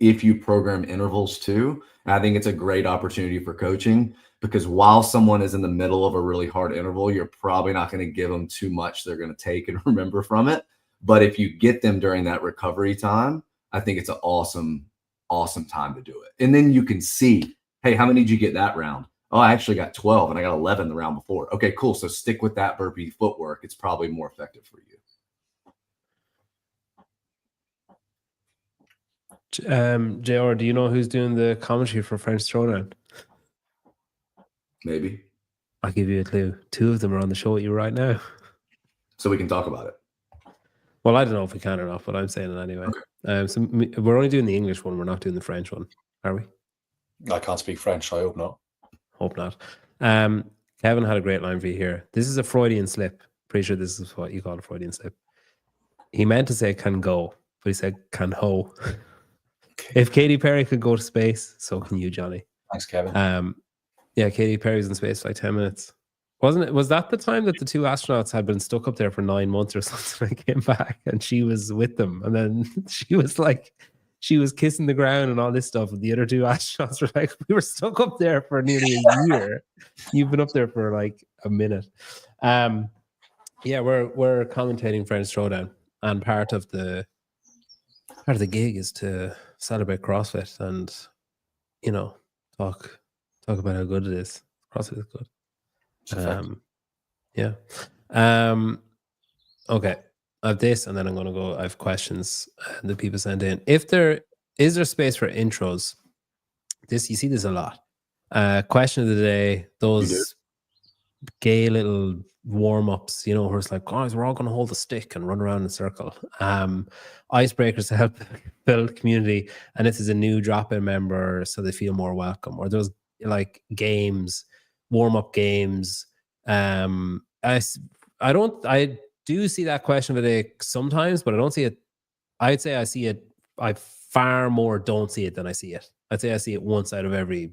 Speaker 4: if you program intervals too. And I think it's a great opportunity for coaching, because while someone is in the middle of a really hard interval, you're probably not going to give them too much they're going to take and remember from it. But if you get them during that recovery time, I think it's an awesome time to do it. And then you can see, hey, how many did you get that round? Oh, I actually got 12 and I got 11 the round before. Okay, cool. So stick with that burpee footwork. It's probably more effective for you.
Speaker 2: JR, do you know who's doing the commentary for French Throwdown?
Speaker 4: Maybe.
Speaker 2: I'll give you a clue. 2 of them are on the show with you right now.
Speaker 4: so we can talk about it.
Speaker 2: Well, I don't know if we can or not, but I'm saying it anyway. So we're only doing the English one. We're not doing the French one, are we?
Speaker 3: I can't speak French, so I hope not.
Speaker 2: Hope not. Kevin had a great line for you here. This is a Freudian slip. Pretty sure this is what you call a Freudian slip. He meant to say can go, but he said can ho.
Speaker 3: Okay.
Speaker 2: If Katy Perry could go to space, so can you, Jonny.
Speaker 3: Thanks, Kevin.
Speaker 2: Yeah, Katy Perry's in space for like 10 minutes. Wasn't it? Was that the time that the two astronauts had been stuck up there for 9 months or something and came back and she was with them? And then she was kissing the ground and all this stuff. And the other two astronauts were like, we were stuck up there for nearly a year. You've been up there for like a minute. Yeah, we're commentating French Throwdown, and part of the gig is to celebrate CrossFit and, you know, talk about how good it is. CrossFit is good. Yeah. Okay. I have this, and then I'm gonna go. I have questions that people send in. If there is space for intros, you see this a lot. Question of the day, those gay little warm-ups, you know, where it's like, guys, we're all gonna hold a stick and run around in a circle. Icebreakers to help build community, and this is a new drop-in member so they feel more welcome. Or those like games, warm-up games. I do see that question of the day sometimes, but I don't see it. I'd say I see it. I far more don't see it than I see it. I'd say I see it once out of every,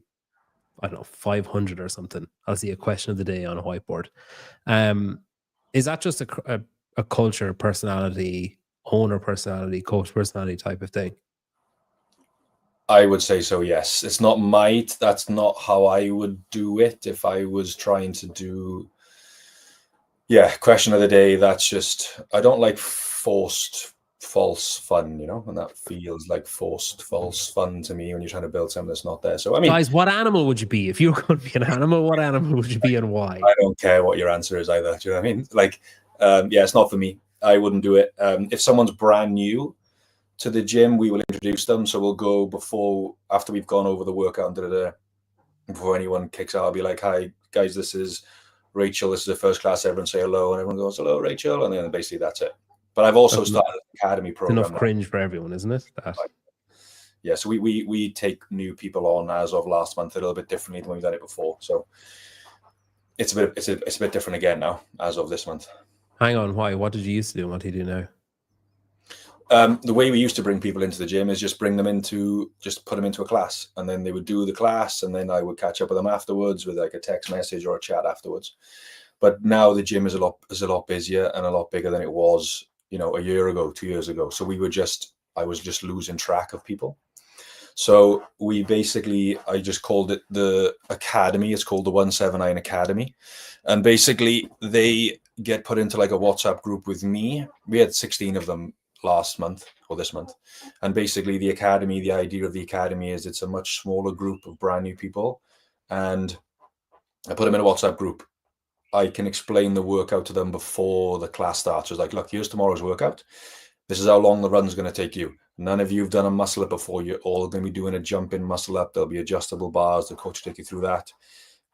Speaker 2: I don't know, 500 or something. I'll see a question of the day on a whiteboard. Is that just a culture, personality, owner personality, coach personality type of thing?
Speaker 3: I would say so, yes. It's not that's not how I would do it if I was trying to do, question of the day. That's just, I don't like forced false fun, you know, and that feels like forced false fun to me when you're trying to build something that's not there. So, I mean,
Speaker 2: guys, what animal would you be? If you were going to be an animal, what animal would you be and why?
Speaker 3: I don't care what your answer is either. Do you know what I mean? Like, it's not for me. I wouldn't do it. If someone's brand new to the gym, we will introduce them. So we'll go after we've gone over the workout and before anyone kicks out, I'll be like, hi guys, this is Rachel. This is the first class. Everyone say hello, and everyone goes, hello, Rachel. And then basically that's it. But I've also started an academy program.
Speaker 2: Enough cringe for everyone, isn't it?
Speaker 3: Yeah, so we take new people on as of last month a little bit differently than we've done it before. So it's a bit different again now as of this month.
Speaker 2: Hang on, why? What did you used to do and what do you do now?
Speaker 3: The way we used to bring people into the gym is just put them into a class, and then they would do the class, and then I would catch up with them afterwards with like a text message or a chat afterwards. But now the gym is a lot busier and a lot bigger than it was, you know, a year ago, 2 years ago. So I was just losing track of people. So I just called it the Academy. It's called the 179 Academy. And basically they get put into like a WhatsApp group with me. We had 16 of them last month or this month. And basically the idea of the Academy is it's a much smaller group of brand new people. And I put them in a WhatsApp group. I can explain the workout to them before the class starts. It's like, look, here's tomorrow's workout. This is how long the run's going to take you. None of you have done a muscle up before. You're all going to be doing a jump in muscle up. There'll be adjustable bars. The coach will take you through that.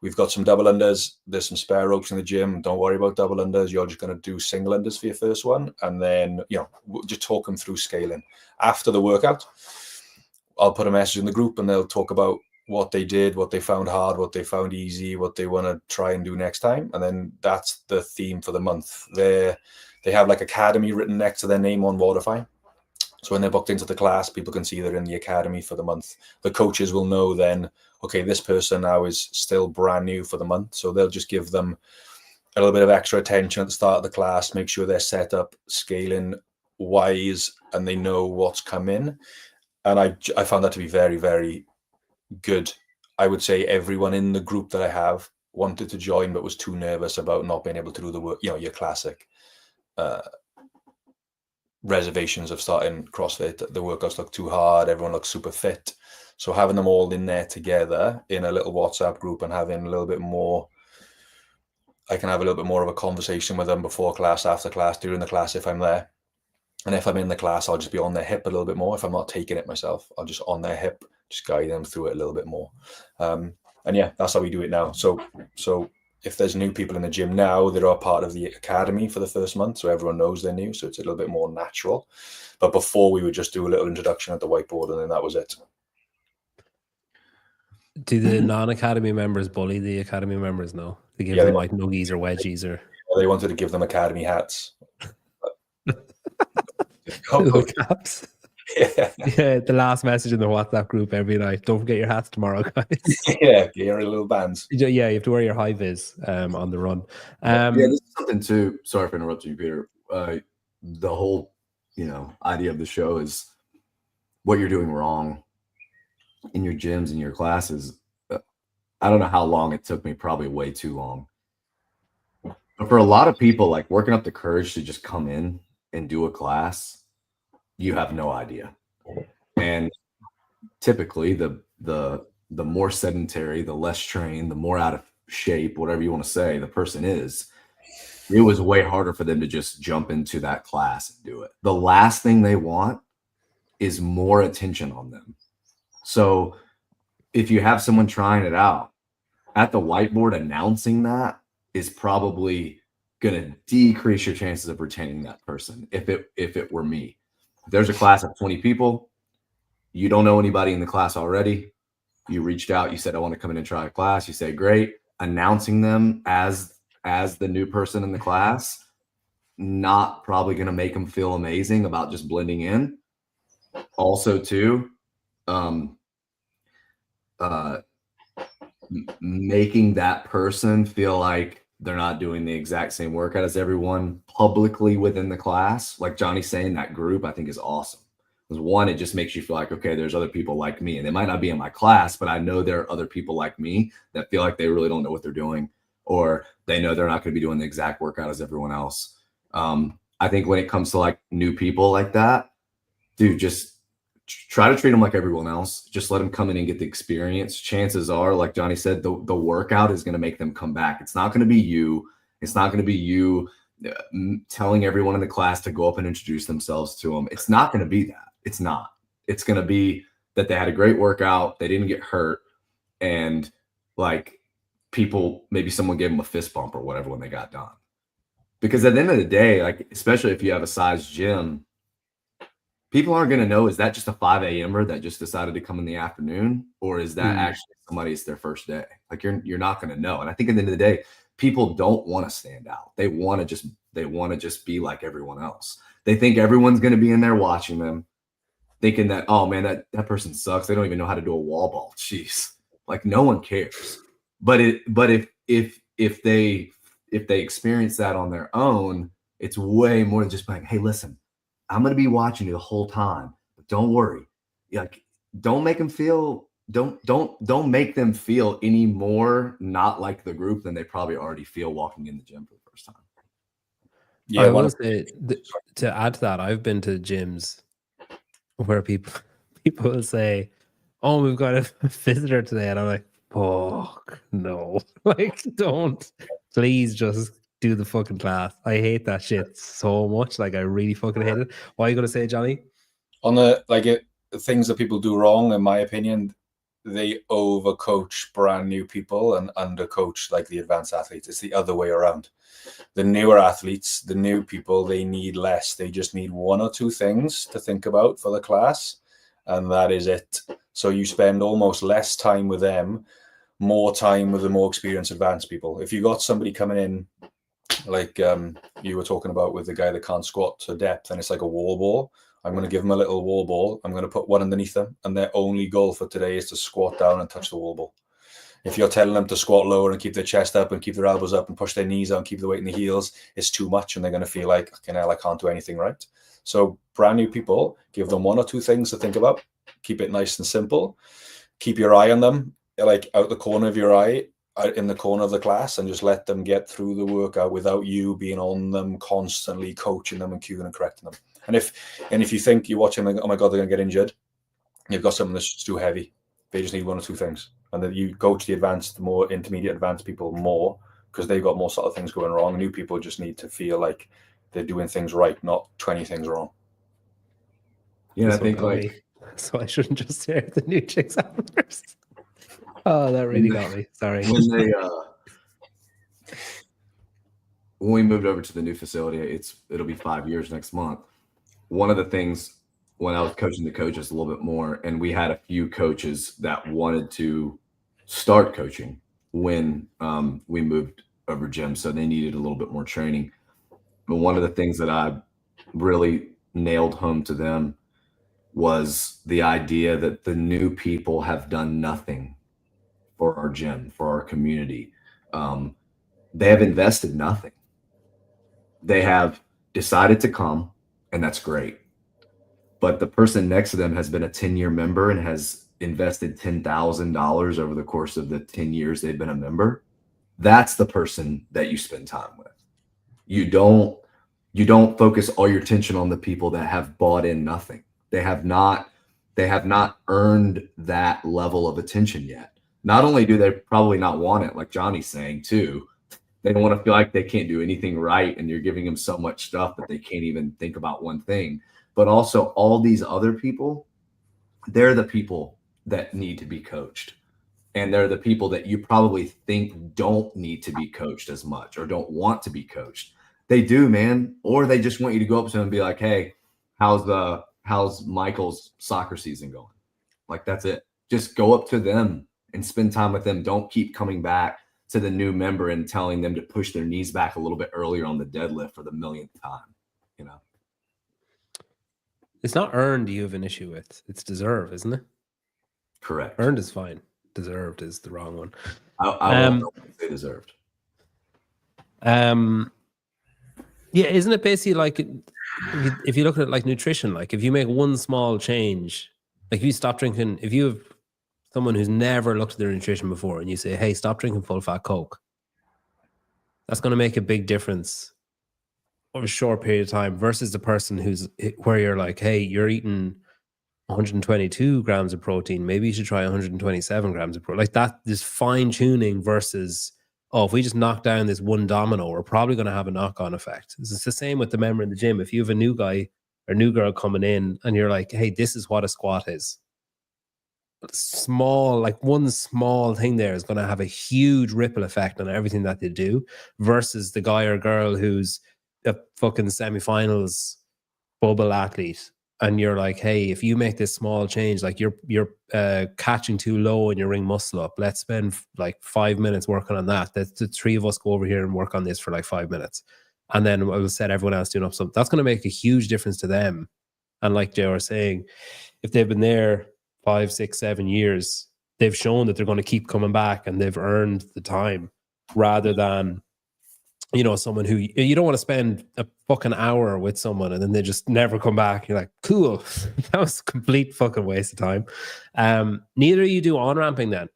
Speaker 3: We've got some double unders. There's some spare ropes in the gym. Don't worry about double unders. You're just going to do single unders for your first one. And then, you know, we'll just talk them through scaling. After the workout, I'll put a message in the group and they'll talk about what they did, what they found hard, what they found easy, what they want to try and do next time. And then that's the theme for the month. They have like Academy written next to their name on Waterfy. So when they're booked into the class, people can see they're in the Academy for the month. The coaches will know then, okay, this person now is still brand new for the month. So they'll just give them a little bit of extra attention at the start of the class, make sure they're set up scaling wise and they know what's come in. And I found that to be very, very good. I would say everyone in the group that I have wanted to join but was too nervous about not being able to do the work, you know, your classic reservations of starting CrossFit. The workouts look too hard, everyone looks super fit. So having them all in there together in a little WhatsApp group and having a little bit more, I can have a little bit more of a conversation with them before class, after class, during the class if I'm there. And if I'm in the class, I'll just be on their hip a little bit more. If I'm not taking it myself, I'll just on their hip, just guide them through it a little bit more. And yeah, that's how we do it now. So if there's new people in the gym now, they are part of the academy for the first month, so everyone knows they're new, so it's a little bit more natural. But before, we would just do a little introduction at the whiteboard, and then that was it.
Speaker 2: Do the non-academy members bully the academy members? No, they give them like nuggies or wedgies, or
Speaker 3: they wanted to give them academy hats.
Speaker 2: little caps.
Speaker 3: Yeah.
Speaker 2: Yeah, the last message in the WhatsApp group every night. Don't forget your hats tomorrow, guys.
Speaker 3: Yeah, your little bands.
Speaker 2: Yeah, you have to wear your high vis on the run.
Speaker 4: Yeah, this is something too. Sorry for interrupting you, Peter. The whole, idea of the show is what you're doing wrong in your gyms and your classes. I don't know how long it took me, probably way too long. But for a lot of people, like working up the courage to just come in and do a class, you have no idea. And typically the more sedentary, the less trained, the more out of shape, whatever you want to say, the person is, it was way harder for them to just jump into that class and do it. The last thing they want is more attention on them. So if you have someone trying it out at the whiteboard, announcing that is probably going to decrease your chances of retaining that person. If it were me, if there's a class of 20 people, you don't know anybody in the class already, you reached out, you said, I want to come in and try a class. You say, great. Announcing them as the new person in the class, not probably going to make them feel amazing about just blending in. Also too, making that person feel like they're not doing the exact same workout as everyone publicly within the class. Like Johnny's saying, that group I think is awesome. Because one, it just makes you feel like, okay, there's other people like me, and they might not be in my class, but I know there are other people like me that feel like they really don't know what they're doing, or they know they're not going to be doing the exact workout as everyone else. I think when it comes to like new people like that, dude, just try to treat them like everyone else. Just let them come in and get the experience. Chances are, like Johnny said, the workout is going to make them come back. It's not going to be you. It's not going to be you telling everyone in the class to go up and introduce themselves to them. It's not going to be that. It's not. It's going to be that they had a great workout, they didn't get hurt, and like people, maybe someone gave them a fist bump or whatever when they got done. Because at the end of the day, like, especially if you have a size gym, people aren't going to know, is that just a 5 a.m.er that just decided to come in the afternoon? Or is that actually somebody, it's their first day? Like you're not going to know. And I think at the end of the day, people don't want to stand out. They want to just be like everyone else. They think everyone's going to be in there watching them, thinking that, oh man, that person sucks. They don't even know how to do a wall ball. Jeez. Like no one cares. But if they experience that on their own, it's way more than just like, hey, listen, I'm going to be watching you the whole time, but don't worry. Like, don't make them feel any more not like the group than they probably already feel walking in the gym for the first time.
Speaker 2: Yeah, I will say, to add to that, I've been to gyms where people will say, "Oh, we've got a visitor today," and I'm like, "Fuck, no! Like, don't, please, just do the fucking class." I hate that shit so much. Like, I really fucking hate it. What are you gonna say, Johnny?
Speaker 3: On the things that people do wrong, in my opinion, they overcoach brand new people and undercoach like the advanced athletes. It's the other way around. The newer athletes, the new people, they need less. They just need one or two things to think about for the class, and that is it. So you spend almost less time with them, more time with the more experienced advanced people. If you got somebody coming in, like you were talking about with the guy that can't squat to depth, and it's like a wall ball, I'm going to give them a little wall ball. I'm going to put one underneath them, and their only goal for today is to squat down and touch the wall ball. If you're telling them to squat lower and keep their chest up and keep their elbows up and push their knees out and keep the weight in the heels, it's too much, and they're going to feel like, okay, I can't do anything right. So brand new people, give them one or two things to think about. Keep it nice and simple. Keep your eye on them, like out the corner of your eye, in the corner of the class, and just let them get through the workout without you being on them, constantly coaching them and cueing and correcting them. And if you think you're watching, oh my God, they're going to get injured, you've got something that's too heavy. They just need one or two things. And then you go to the advanced, more intermediate advanced people more, because they've got more sort of things going wrong. New people just need to feel like they're doing things right, not 20 things wrong.
Speaker 4: Yeah, I think like...
Speaker 2: So I shouldn't just stare at the new chicks out first. Oh, that really got me. Sorry.
Speaker 4: when we moved over to the new facility, it'll be 5 years next month. One of the things when I was coaching the coaches a little bit more, and we had a few coaches that wanted to start coaching when we moved over gym, so they needed a little bit more training. But one of the things that I really nailed home to them was the idea that the new people have done nothing for our gym, for our community. They have invested nothing. They have decided to come, and that's great. But the person next to them has been a 10-year member and has invested $10,000 over the course of the 10 years they've been a member. That's the person that you spend time with. You don't focus all your attention on the people that have bought in nothing. They have not earned that level of attention yet. Not only do they probably not want it, like Jonny's saying too, they don't want to feel like they can't do anything right, and you're giving them so much stuff that they can't even think about one thing. But also all these other people, they're the people that need to be coached. And they're the people that you probably think don't need to be coached as much or don't want to be coached. They do, man. Or they just want you to go up to them and be like, hey, how's Michael's soccer season going? Like, that's it. Just go up to them and spend time with them. Don't keep coming back to the new member and telling them to push their knees back a little bit earlier on the deadlift for the millionth time, you know?
Speaker 2: It's not earned you have an issue with. It's deserved, isn't it?
Speaker 4: Correct.
Speaker 2: Earned is fine. Deserved is the wrong one.
Speaker 4: I won't say deserved.
Speaker 2: Yeah, isn't it basically like, if you look at it like nutrition, like if you make one small change, like if you stop drinking, if you have someone who's never looked at their nutrition before and you say, hey, stop drinking full fat Coke, that's going to make a big difference over a short period of time versus the person where you're like, hey, you're eating 122 grams of protein, maybe you should try 127 grams of protein. Like that, this fine tuning versus, oh, if we just knock down this one domino, we're probably going to have a knock-on effect. It's the same with the member in the gym. If you have a new guy or new girl coming in and you're like, hey, this is what a squat is. Small, like one small thing there is going to have a huge ripple effect on everything that they do versus the guy or girl who's a fucking semifinals bubble athlete. And you're like, hey, if you make this small change, like you're catching too low in your ring muscle up, let's spend like 5 minutes working on that. That's the three of us go over here and work on this for like 5 minutes. And then we'll set everyone else doing up something. That's going to make a huge difference to them. And like Joe was saying, if they've been there 5, 6, 7 years, they've shown that they're going to keep coming back and they've earned the time rather than, you know, someone who you don't want to spend a fucking hour with someone and then they just never come back. You're like, cool. That was a complete fucking waste of time. Neither of you do on-ramping then?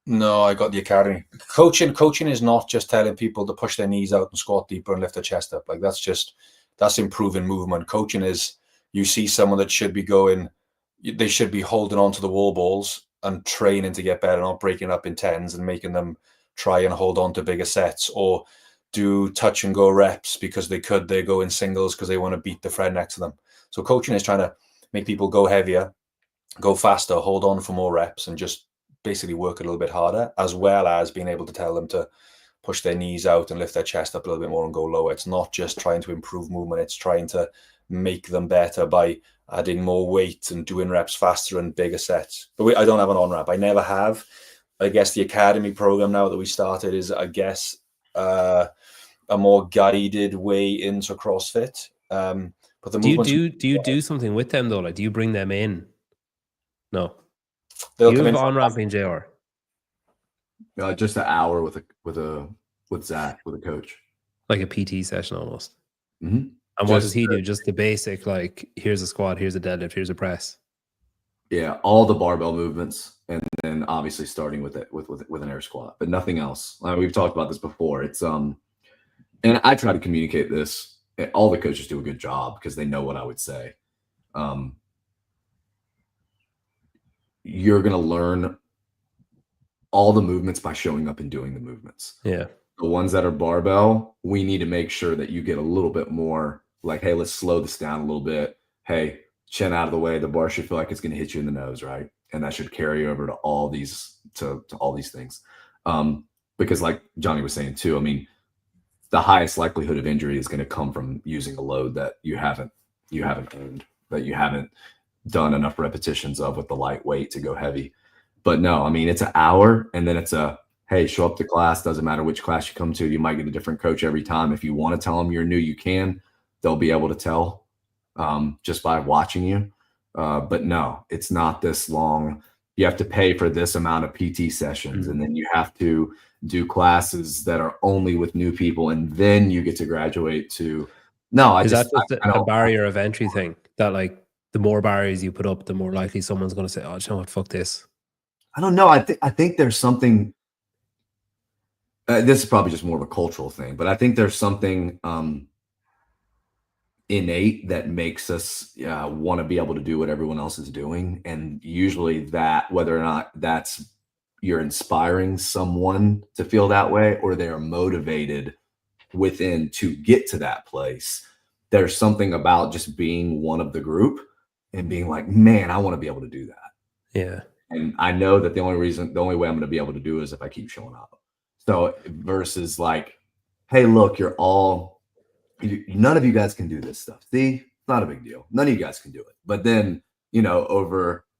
Speaker 3: No, I got the academy. Coaching is not just telling people to push their knees out and squat deeper and lift their chest up. Like that's improving movement. Coaching is, you see someone that should be going, they should be holding on to the wall balls and training to get better, not breaking up in tens and making them try and hold on to bigger sets, or do touch and go reps because they go in singles because they want to beat the friend next to them. So coaching is trying to make people go heavier, go faster, hold on for more reps, and just basically work a little bit harder, as well as being able to tell them to push their knees out and lift their chest up a little bit more and go lower. It's not just trying to improve movement. It's trying to make them better by adding more weight and doing reps faster and bigger sets. But I don't have an on-ramp. I never have. I guess the academy program now that we started is, I guess, a more guided way into CrossFit. But the
Speaker 2: do you do something with them though? Like, do you bring them in? No.
Speaker 3: They'll
Speaker 2: you
Speaker 3: come
Speaker 2: have
Speaker 3: in
Speaker 2: on-ramping, JR?
Speaker 4: Just an hour with Zach, with a coach.
Speaker 2: Like a PT session almost.
Speaker 4: Mm-hmm.
Speaker 2: And what does he do? Just the basic, like, here's a squat, here's a deadlift, here's a press. Yeah,
Speaker 4: all the barbell movements, and then obviously starting with an air squat, but nothing else. We've talked about this before. It's and I try to communicate this. All the coaches do a good job because they know what I would say. You're gonna learn all the movements by showing up and doing the movements.
Speaker 2: Yeah.
Speaker 4: The ones that are barbell, we need to make sure that you get a little bit more like, hey, let's slow this down a little bit. Hey, chin out of the way. The bar should feel like it's going to hit you in the nose, right? And that should carry over to all these things. Because like Jonny was saying too, I mean, the highest likelihood of injury is going to come from using a load that you haven't owned, that you haven't done enough repetitions of with the lightweight to go heavy. But no, I mean, it's an hour, and then it's hey, show up to class. Doesn't matter which class you come to. You might get a different coach every time. If you want to tell them you're new, you can. They'll be able to tell just by watching you. But no, it's not this long. You have to pay for this amount of PT sessions, and then you have to do classes that are only with new people, and then you get to graduate to. No,
Speaker 2: Is that just a barrier of entry thing? That like the more barriers you put up, the more likely someone's going to say, "Oh, you know what? Fuck this."
Speaker 4: I don't know. I think there's something. This is probably just more of a cultural thing, but I think there's something innate that makes us want to be able to do what everyone else is doing, and usually that, whether or not that's you're inspiring someone to feel that way, or they are motivated within to get to that place. There's something about just being one of the group and being like, man, I want to be able to do that.
Speaker 2: Yeah.
Speaker 4: And I know that the only way I'm going to be able to do is if I keep showing up. So versus like, hey, look, none of you guys can do this stuff. See, it's not a big deal. None of you guys can do it. But then,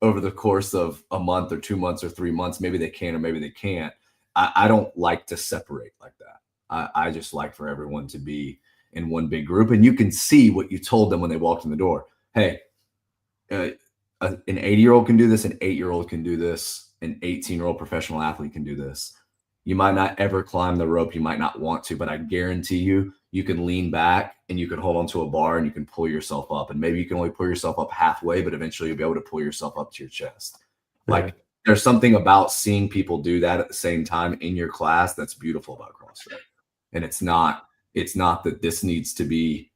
Speaker 4: over the course of a month or 2 months or 3 months, maybe they can or maybe they can't. I don't like to separate like that. I just like for everyone to be in one big group, and you can see what you told them when they walked in the door. Hey, an 80-year-old can do this, an 8-year-old can do this, an 18-year-old professional athlete can do this. You might not ever climb the rope. You might not want to, but I guarantee you can lean back and you can hold onto a bar and you can pull yourself up. And maybe you can only pull yourself up halfway, but eventually you'll be able to pull yourself up to your chest. Like there's something about seeing people do that at the same time in your class that's beautiful about CrossFit. And it's not that this needs to be,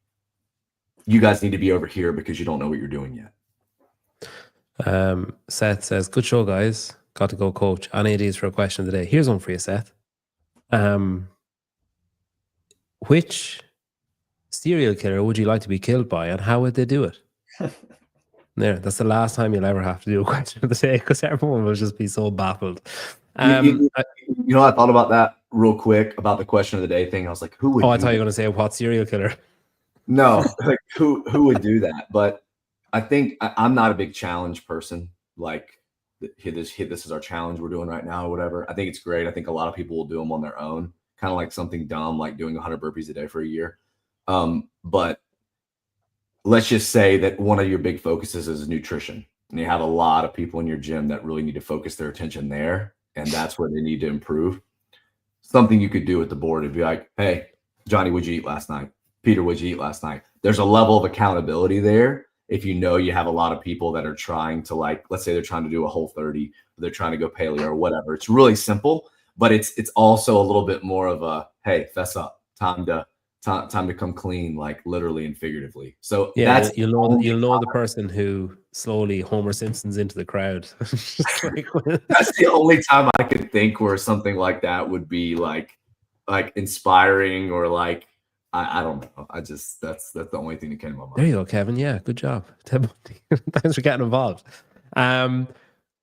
Speaker 4: you guys need to be over here because you don't know what you're doing yet.
Speaker 2: Seth says, good show, guys. Got to go coach. Any ideas for a question today? Here's one for you, Seth. Which serial killer would you like to be killed by, and how would they do it? There, that's the last time you'll ever have to do a question of the day, because everyone will just be so baffled.
Speaker 4: I thought about that real quick about the question of the day thing. I was like, who would?
Speaker 2: Oh, I thought you were going to say what serial killer.
Speaker 4: No, like who would do that? But I think I'm not a big challenge person. Like, this is our challenge we're doing right now or whatever. I think it's great. I think a lot of people will do them on their own, kind of like something dumb, like doing 100 burpees a day for a year. But let's just say that one of your big focuses is nutrition, and you have a lot of people in your gym that really need to focus their attention there, and that's where they need to improve. Something you could do with the board would be like, hey, Jonny, what'd you eat last night? Peter, what'd you eat last night? There's a level of accountability there. If you have a lot of people that are trying to, like, let's say they're trying to do a Whole30, or they're trying to go paleo or whatever. It's really simple, but it's also a little bit more of a, hey, fess up, time to come clean, like literally and figuratively. So
Speaker 2: yeah, you'll know the person who slowly Homer Simpsons into the crowd.
Speaker 4: That's the only time I could think where something like that would be like inspiring, or like, I don't know. That's the only thing that came to my mind.
Speaker 2: There you go, Kevin. Yeah, good job. Thanks for getting involved.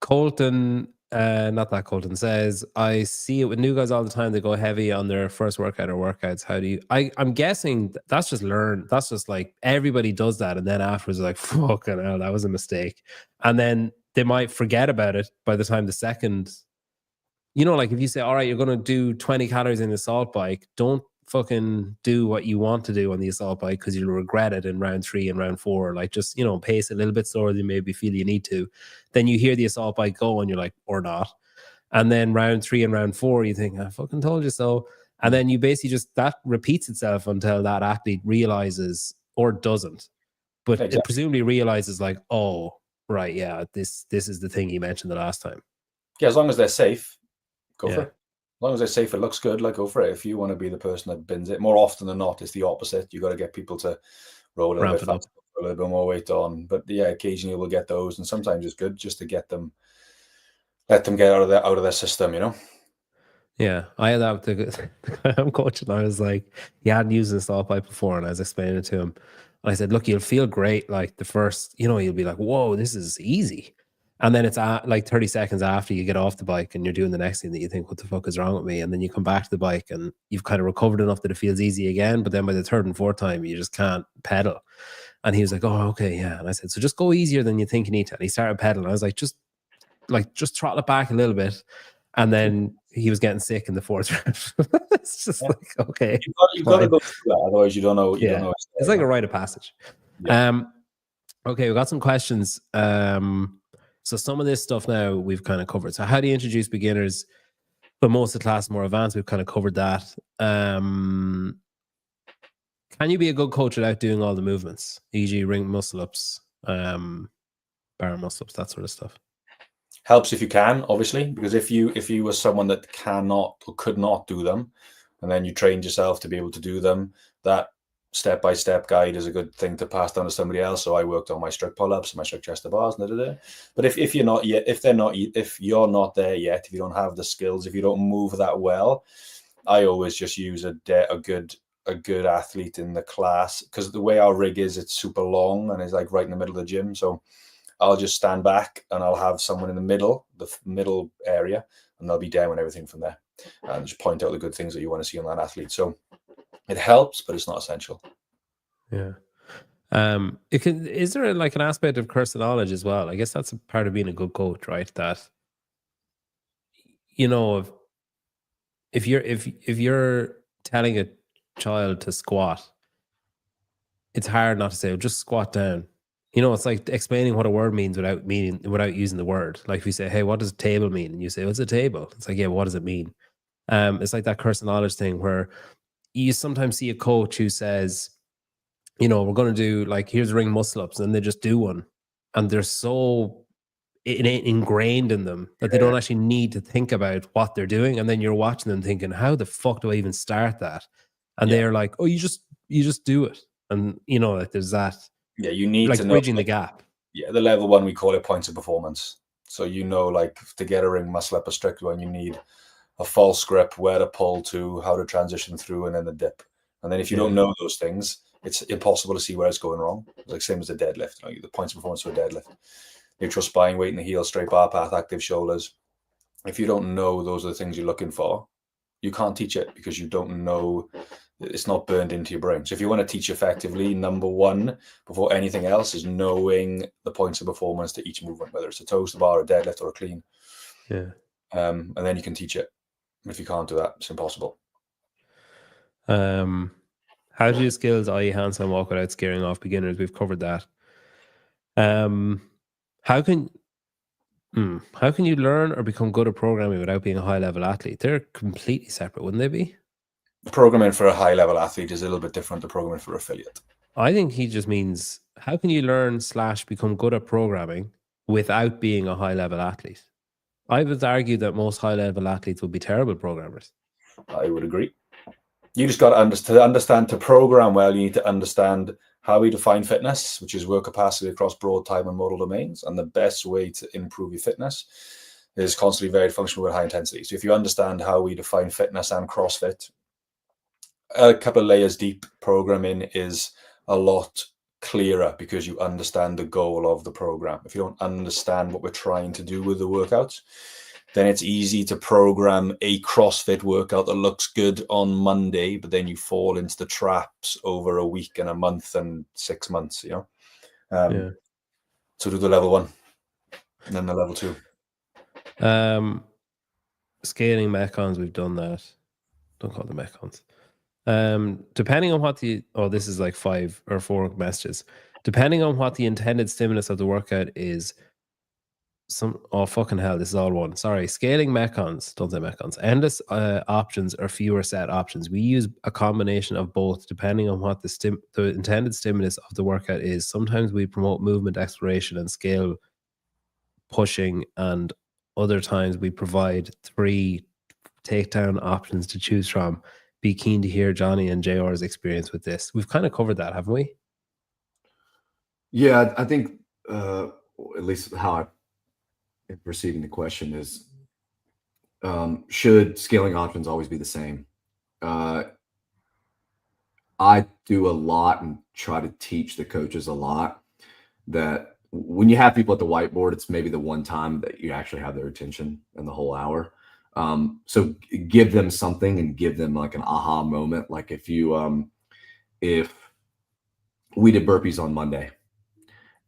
Speaker 2: Colton, not that Colton, says, I see it with new guys all the time. They go heavy on their first workout or workouts. How do you? I'm guessing that's just learned. That's just like everybody does that, and then afterwards, like, fucking hell, that was a mistake. And then they might forget about it by the time the second. Like if you say, all right, you're going to do 20 calories in the assault bike, don't fucking do what you want to do on the assault bike, because you'll regret it in round 3 and round 4. Like, just pace a little bit slower than you maybe feel you need to. Then you hear the assault bike go and you're like, or not. And then round 3 and round 4 you think, I fucking told you so. And then you basically just, that repeats itself until that athlete realizes, or doesn't, but
Speaker 3: exactly.
Speaker 2: It presumably realizes, like, oh right, yeah, this is the thing you mentioned the last time.
Speaker 3: Yeah, as long as they're safe, go for it. As long as they're safe, it looks good, like, go for it. If you want to be the person that bins it, more often than not, it's the opposite. You got to get people to roll a little bit faster, a little bit more weight on. But yeah, occasionally we'll get those, and sometimes it's good just to let them get out of their system,
Speaker 2: Yeah, I had that with the guy I'm coaching. I was like, he hadn't used an assault bike before, and I was explaining it to him. And I said, look, you'll feel great, like the first, you'll be like, whoa, this is easy. And then it's like 30 seconds after you get off the bike and you're doing the next thing that you think, what the fuck is wrong with me? And then you come back to the bike and you've kind of recovered enough that it feels easy again. But then by the third and fourth time, you just can't pedal. And he was like, oh, okay, yeah. And I said, so just go easier than you think you need to. And he started pedaling. I was like, just throttle it back a little bit. And then he was getting sick in the fourth round. It's just like, okay.
Speaker 3: You've got to go through that, otherwise you don't know. You don't know.
Speaker 2: It's like a rite of passage. Yeah. Okay, we got some questions. So some of this stuff now we've kind of covered. So how do you introduce beginners? But most of the class more advanced, we've kind of covered that. Can you be a good coach without doing all the movements, e.g. ring muscle ups, bar muscle ups, that sort of stuff?
Speaker 3: Helps if you can, obviously, because if you were someone that cannot or could not do them, and then you trained yourself to be able to do them, that step-by-step guide is a good thing to pass down to somebody else. So I worked on my strict pull-ups, my strict chest to bars, but if you're not yet, if you're not there yet, if you don't have the skills, if you don't move that well, I always just use a good athlete in the class, because the way our rig is, it's super long and it's like right in the middle of the gym. So I'll just stand back and I'll have someone in the middle area, and they'll be down everything from there, and just point out the good things that you want to see on that athlete. So it helps, but it's not essential.
Speaker 2: Yeah. Is there like an aspect of cursed knowledge as well? I guess that's a part of being a good coach, right? That, you know, if you're telling a child to squat, it's hard not to say, oh, just squat down. You know, it's like explaining what a word means without using the word. Like if you say, hey, what does table mean? And you say, what's a table? It's like, yeah, what does it mean? It's like that cursed knowledge thing where you sometimes see a coach who says, you know, we're going to do like, here's ring muscle ups, and they just do one. And they're so ingrained in them that they don't actually need to think about what they're doing. And then you're watching them thinking, how the fuck do I even start that? And they're like, oh, you just do it. And, you know, like there's that.
Speaker 3: Yeah, you need
Speaker 2: like
Speaker 3: to know
Speaker 2: bridging the gap.
Speaker 3: Yeah, the level one, we call it points of performance. So, you know, like to get a ring muscle up, a strict one, you need a false grip, where to pull to, how to transition through, and then the dip. And then if you don't know those things, it's impossible to see where it's going wrong. It's like same as a deadlift. You know, the points of performance for a deadlift: neutral spine, weight in the heel, straight bar path, active shoulders. If you don't know those are the things you're looking for, you can't teach it, because you don't know. It's not burned into your brain. So if you want to teach effectively, number one, before anything else, is knowing the points of performance to each movement, whether it's a toes to bar, a deadlift, or a clean.
Speaker 2: Yeah.
Speaker 3: And then you can teach it. If you can't do that, it's impossible.
Speaker 2: How do you skills, i.e. handstand walk, without scaring off beginners? We've covered that. How can you learn or become good at programming without being a high-level athlete? They're completely separate, wouldn't they be?
Speaker 3: Programming for a high-level athlete is a little bit different to programming for affiliate.
Speaker 2: I think he just means, how can you learn / become good at programming without being a high-level athlete? I would argue that most high-level athletes would be terrible programmers.
Speaker 3: I would agree. You just got to understand to program well. You need to understand how we define fitness, which is work capacity across broad time and modal domains. And the best way to improve your fitness is constantly varied functional with high intensity. So if you understand how we define fitness and CrossFit, a couple of layers deep, programming is a lot clearer, because you understand the goal of the program. If you don't understand what we're trying to do with the workouts, then it's easy to program a CrossFit workout that looks good on Monday, but then you fall into the traps over a week and a month and 6 months, you know? So do the level one and then the level two.
Speaker 2: Scaling metcons, we've done that. Don't call them metcons. Depending on what this is like 5 or 4 messages. Depending on what the intended stimulus of the workout is, fucking hell, this is all one. Sorry. Scaling metcons, don't say metcons. Endless options or fewer set options. We use a combination of both depending on what the intended stimulus of the workout is. Sometimes we promote movement exploration and scale pushing, and other times we provide 3 takedown options to choose from. Be keen to hear Jonny and JR's experience with this. We've kind of covered that, haven't we?
Speaker 4: Yeah, I think at least how I am perceiving the question is, should scaling options always be the same? I do a lot and try to teach the coaches a lot that when you have people at the whiteboard, it's maybe the one time that you actually have their attention in the whole hour. So give them something and give them like an aha moment. Like if we did burpees on Monday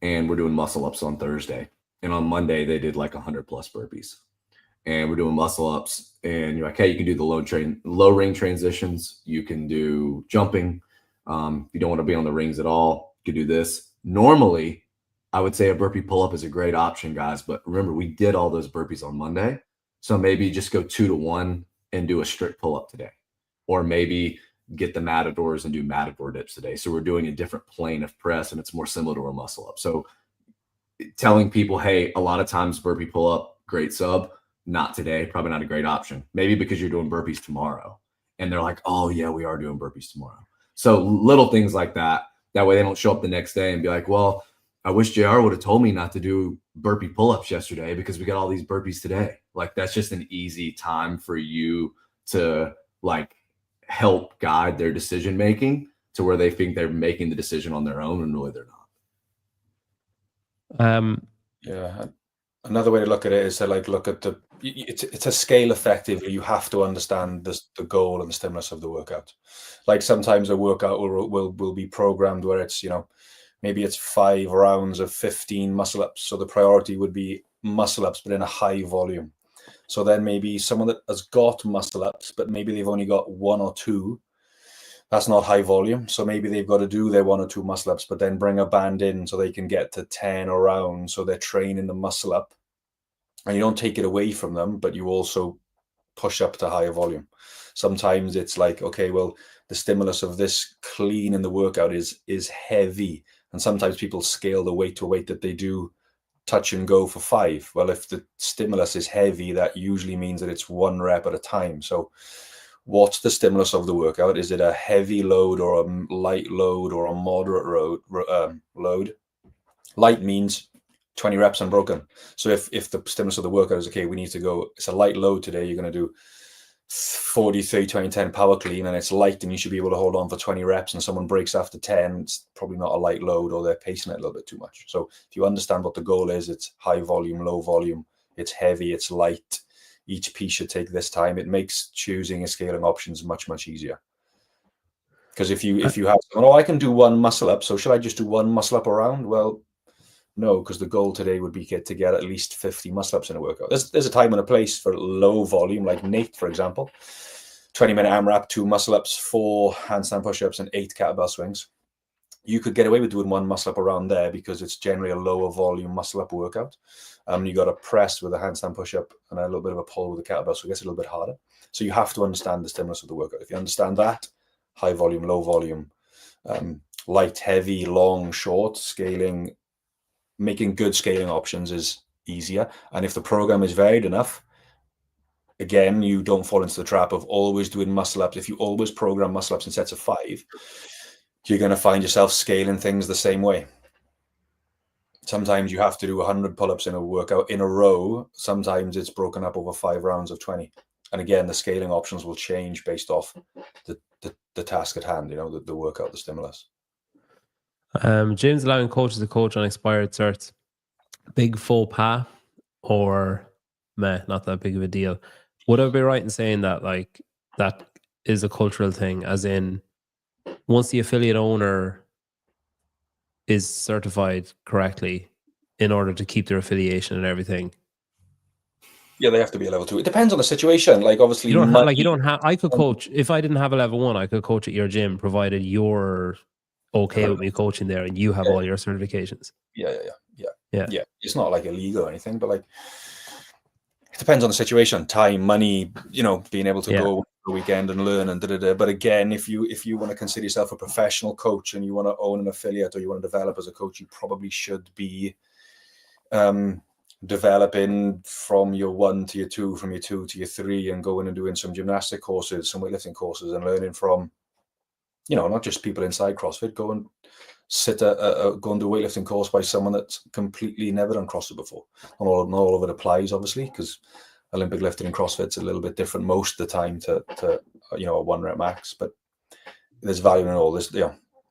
Speaker 4: and we're doing muscle ups on Thursday, and on Monday they did like 100 plus burpees, and we're doing muscle ups, and you're like, hey, you can do the low ring transitions. You can do jumping. If you don't want to be on the rings at all, you can do this. Normally, I would say a burpee pull-up is a great option, guys. But remember, we did all those burpees on Monday. So maybe just go 2-to-1 and do a strict pull-up today. Or maybe get the matadors and do matador dips today. So we're doing a different plane of press, and it's more similar to a muscle-up. So telling people, hey, a lot of times burpee pull-up, great sub. Not today, probably not a great option. Maybe because you're doing burpees tomorrow. And they're like, oh, yeah, we are doing burpees tomorrow. So little things like that. That way they don't show up the next day and be like, well, I wish JR would have told me not to do burpee pull-ups yesterday because we got all these burpees today. Like, that's just an easy time for you to like help guide their decision-making to where they think they're making the decision on their own and really they're
Speaker 2: not.
Speaker 3: Yeah. Another way to look at it is to like look at it's a scale effectively. You have to understand the goal and the stimulus of the workout. Like sometimes a workout will be programmed where it's, maybe it's 5 rounds of 15 muscle ups. So the priority would be muscle ups, but in a high volume. So then maybe someone that has got muscle ups, but maybe they've only got 1 or 2. That's not high volume. So maybe they've got to do their 1 or 2 muscle ups, but then bring a band in so they can get to 10 around. So they're training the muscle up. And you don't take it away from them, but you also push up to higher volume. Sometimes it's like, okay, well, the stimulus of this clean in the workout is heavy. And sometimes people scale the weight to a weight that they do touch and go for 5. Well, if the stimulus is heavy, that usually means that it's 1 rep at a time. So what's the stimulus of the workout? Is it a heavy load or a light load or a moderate load? Light means 20 reps unbroken. So if the stimulus of the workout is, okay, we need to go, it's a light load today, you're going to do 40, 30, 20, 10 power clean, and it's light and you should be able to hold on for 20 reps, and someone breaks after 10, it's probably not a light load, or they're pacing it a little bit too much. So if you understand what the goal is, it's high volume, low volume, it's heavy, it's light, each piece should take this time. It makes choosing and scaling options much, much easier. Because if you have someone, I can do 1 muscle up, so should I just do 1 muscle up around? Well, no, because the goal today would be to get at least 50 muscle ups in a workout. There's a time and a place for low volume, like Nate, for example. 20-minute AMRAP, 2 muscle ups, 4 handstand push-ups, and 8 kettlebell swings. You could get away with doing 1 muscle up around there because it's generally a lower volume muscle up workout. You got a press with a handstand push-up and a little bit of a pull with a kettlebell, so it gets a little bit harder. So you have to understand the stimulus of the workout. If you understand that, high volume, low volume, light, heavy, long, short, scaling, making good scaling options is easier. And if the program is varied enough, again, you don't fall into the trap of always doing muscle ups. If you always program muscle ups in sets of 5, you're going to find yourself scaling things the same way. Sometimes you have to do 100 pull-ups in a workout in a row. Sometimes it's broken up over 5 rounds of 20. And again, the scaling options will change based off the task at hand, the workout, the stimulus.
Speaker 2: James allowing coaches to coach on expired certs, big faux pas or not that big of a deal? Would I be right in saying that like that is a cultural thing, as in once the affiliate owner is certified correctly in order to keep their affiliation and everything?
Speaker 3: Yeah, they have to be a level 2. It depends on the situation. Like obviously,
Speaker 2: you don't have. I could coach if I didn't have a level 1. I could coach at your gym, provided you're okay with me coaching there and you have all your certifications. Yeah.
Speaker 3: It's not like illegal or anything, but like it depends on the situation, time, money, being able to go the weekend and learn and But again, if you want to consider yourself a professional coach and you want to own an affiliate or you want to develop as a coach, you probably should be developing from your 1 to your 2, from your 2 to your 3, and going and doing some gymnastic courses, some weightlifting courses, and learning from not just people inside CrossFit. Go and go and do a weightlifting course by someone that's completely never done CrossFit before. Not all of it applies, obviously, because Olympic lifting and CrossFit's a little bit different most of the time to a 1 rep max. But there's value in all this.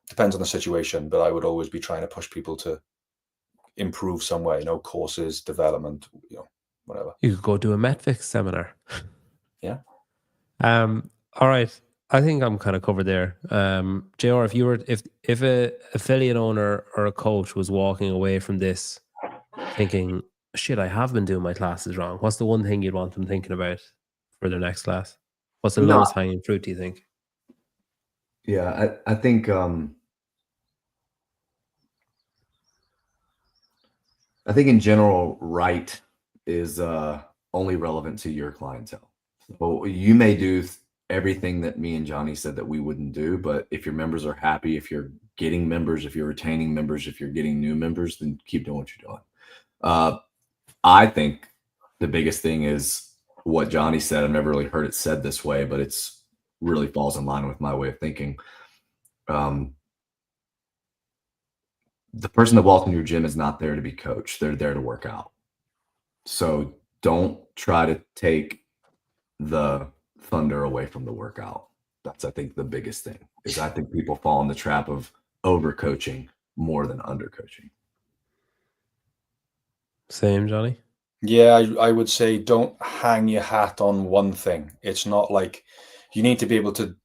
Speaker 3: Depends on the situation, but I would always be trying to push people to improve somewhere, courses, development, whatever.
Speaker 2: You could go do a Metfix seminar.
Speaker 3: Yeah.
Speaker 2: All right. I think I'm kind of covered there. JR, if a affiliate owner or a coach was walking away from this thinking, shit, I have been doing my classes wrong, what's the one thing you'd want them thinking about for their next class? What's the lowest hanging fruit, do you think?
Speaker 4: Yeah, I think in general, right is only relevant to your clientele. So you may do everything that me and Jonny said that we wouldn't do, but if your members are happy, if you're getting members, if you're retaining members, if you're getting new members, then keep doing what you're doing. I think the biggest thing is what Jonny said. I've never really heard it said this way, but it's really falls in line with my way of thinking. The person that walks into your gym is not there to be coached. They're there to work out. So don't try to take the thunder away from the workout. That's, I think, the biggest thing is I think people fall in the trap of over coaching more than under coaching.
Speaker 2: Same, Jonny?
Speaker 3: Yeah, I would say don't hang your hat on one thing. It's not like you need to be able to,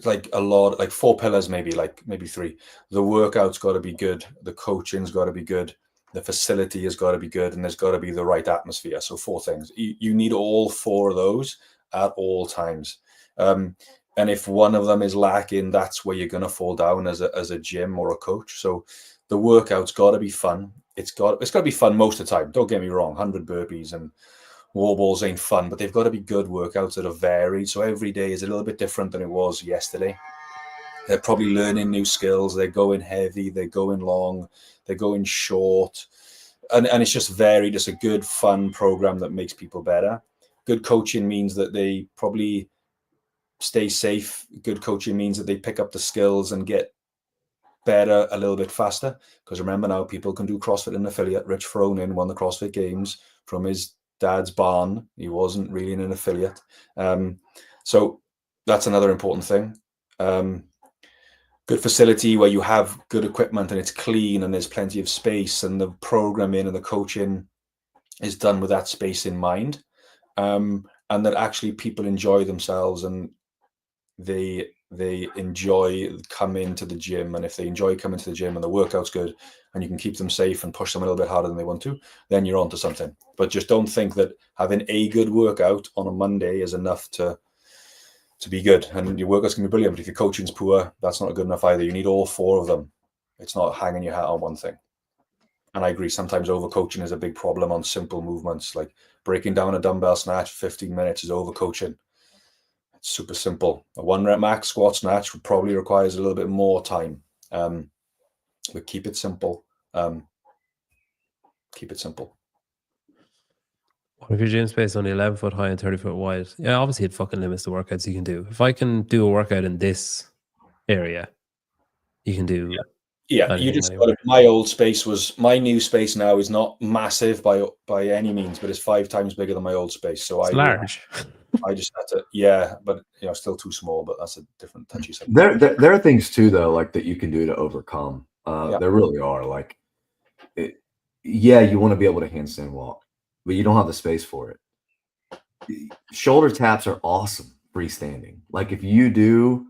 Speaker 3: like 4 pillars, maybe 3. The workout's got to be good. The coaching's got to be good. The facility has got to be good. And there's got to be the right atmosphere. So 4 things. You need all 4 of those at all times. And if one of them is lacking, that's where you're going to fall down as a gym or a coach. So the workout's got to be fun. It's got to be fun most of the time. Don't get me wrong. 100 burpees and wall balls ain't fun, but they've got to be good workouts that are varied. So every day is a little bit different than it was yesterday. They're probably learning new skills. They're going heavy. They're going long. They're going short. And it's just varied. It's a good, fun program that makes people better. Good coaching means that they probably stay safe. Good coaching means that they pick up the skills and get better a little bit faster. Because remember now, people can do CrossFit in affiliate. Rich Fronin won the CrossFit Games from his dad's barn. He wasn't really in an affiliate. So that's another important thing. Good facility where you have good equipment and it's clean and there's plenty of space and the programming and the coaching is done with that space in mind. And that actually people enjoy themselves and they enjoy coming to the gym. And if they enjoy coming to the gym and the workout's good and you can keep them safe and push them a little bit harder than they want to, then you're onto something. But just don't think that having a good workout on a Monday is enough to be good. And your workout's going to be brilliant, but if your coaching's poor, that's not good enough either. You need all 4 of them. It's not hanging your hat on one thing. And I agree, sometimes overcoaching is a big problem on simple movements, like breaking down a dumbbell snatch 15 minutes is overcoaching. It's super simple. A 1 rep max squat snatch would probably requires a little bit more time. But keep it simple. Keep it simple.
Speaker 2: What if your gym space is only 11 foot high and 30 foot wide? Yeah, obviously it fucking limits the workouts you can do. If I can do a workout in this area, you can do.
Speaker 3: Yeah, you just got my old space was my new space now is not massive by any means, but it's 5 times bigger than my old space. So it's
Speaker 2: large.
Speaker 3: I just had to, but still too small. But that's a different touchy subject.
Speaker 4: There are things too, though, like that you can do to overcome. There really are. Like, you want to be able to handstand walk, but you don't have the space for it. Shoulder taps are awesome freestanding. Like if you do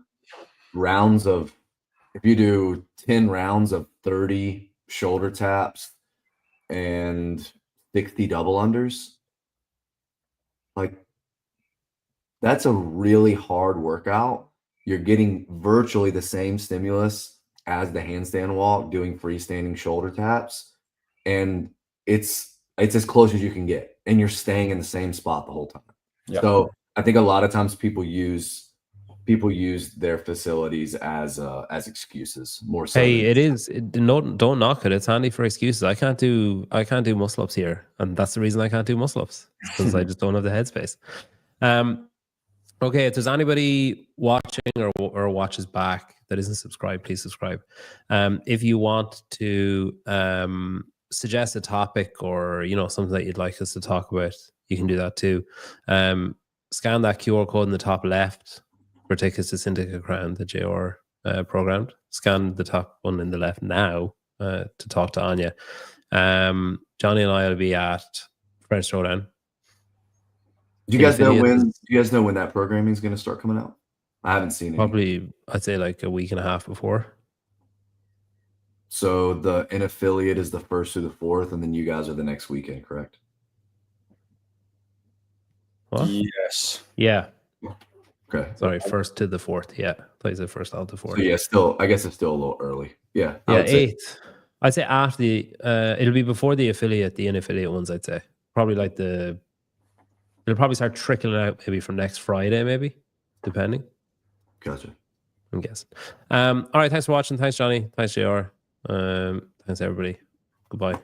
Speaker 4: 10 rounds of 30 shoulder taps and 60 double unders, like that's a really hard workout. You're getting virtually the same stimulus as the handstand walk doing freestanding shoulder taps. And it's as close as you can get. And you're staying in the same spot the whole time. Yeah. So I think a lot of times people use their facilities as excuses more so.
Speaker 2: Hey, don't knock it. It's handy for excuses. I can't do muscle ups here, and that's the reason I can't do muscle ups because I just don't have the headspace. Okay, if there's anybody watching or watches back that isn't subscribed, please subscribe. If you want to suggest a topic or something that you'd like us to talk about, you can do that too. Scan that QR code in the top left for tickets to Syndicate Crown, the JR programmed. Scan the top one in the left now to talk to Anya. Jonny and I will be at French Throwdown.
Speaker 4: Do you guys know when? Do you guys know when that programming is going to start coming out? I haven't seen it.
Speaker 2: Probably, I'd say like a week and a half before.
Speaker 4: So the in affiliate is the 1st through the 4th, and then you guys are the next weekend, correct?
Speaker 2: What?
Speaker 3: Yes.
Speaker 2: Yeah.
Speaker 4: Okay.
Speaker 2: Sorry, 1st to the 4th. Yeah, plays the 1st out the 4th.
Speaker 4: So yeah, still, I guess it's still a little early. Yeah.
Speaker 2: Yeah, 8th. I'd say after the. It'll be before the affiliate, the in affiliate ones. I'd say probably like it'll probably start trickling out maybe from next Friday, maybe, depending.
Speaker 4: Gotcha.
Speaker 2: I'm guessing. All right, thanks for watching. Thanks, Jonny. Thanks, JR. Thanks, everybody. Goodbye.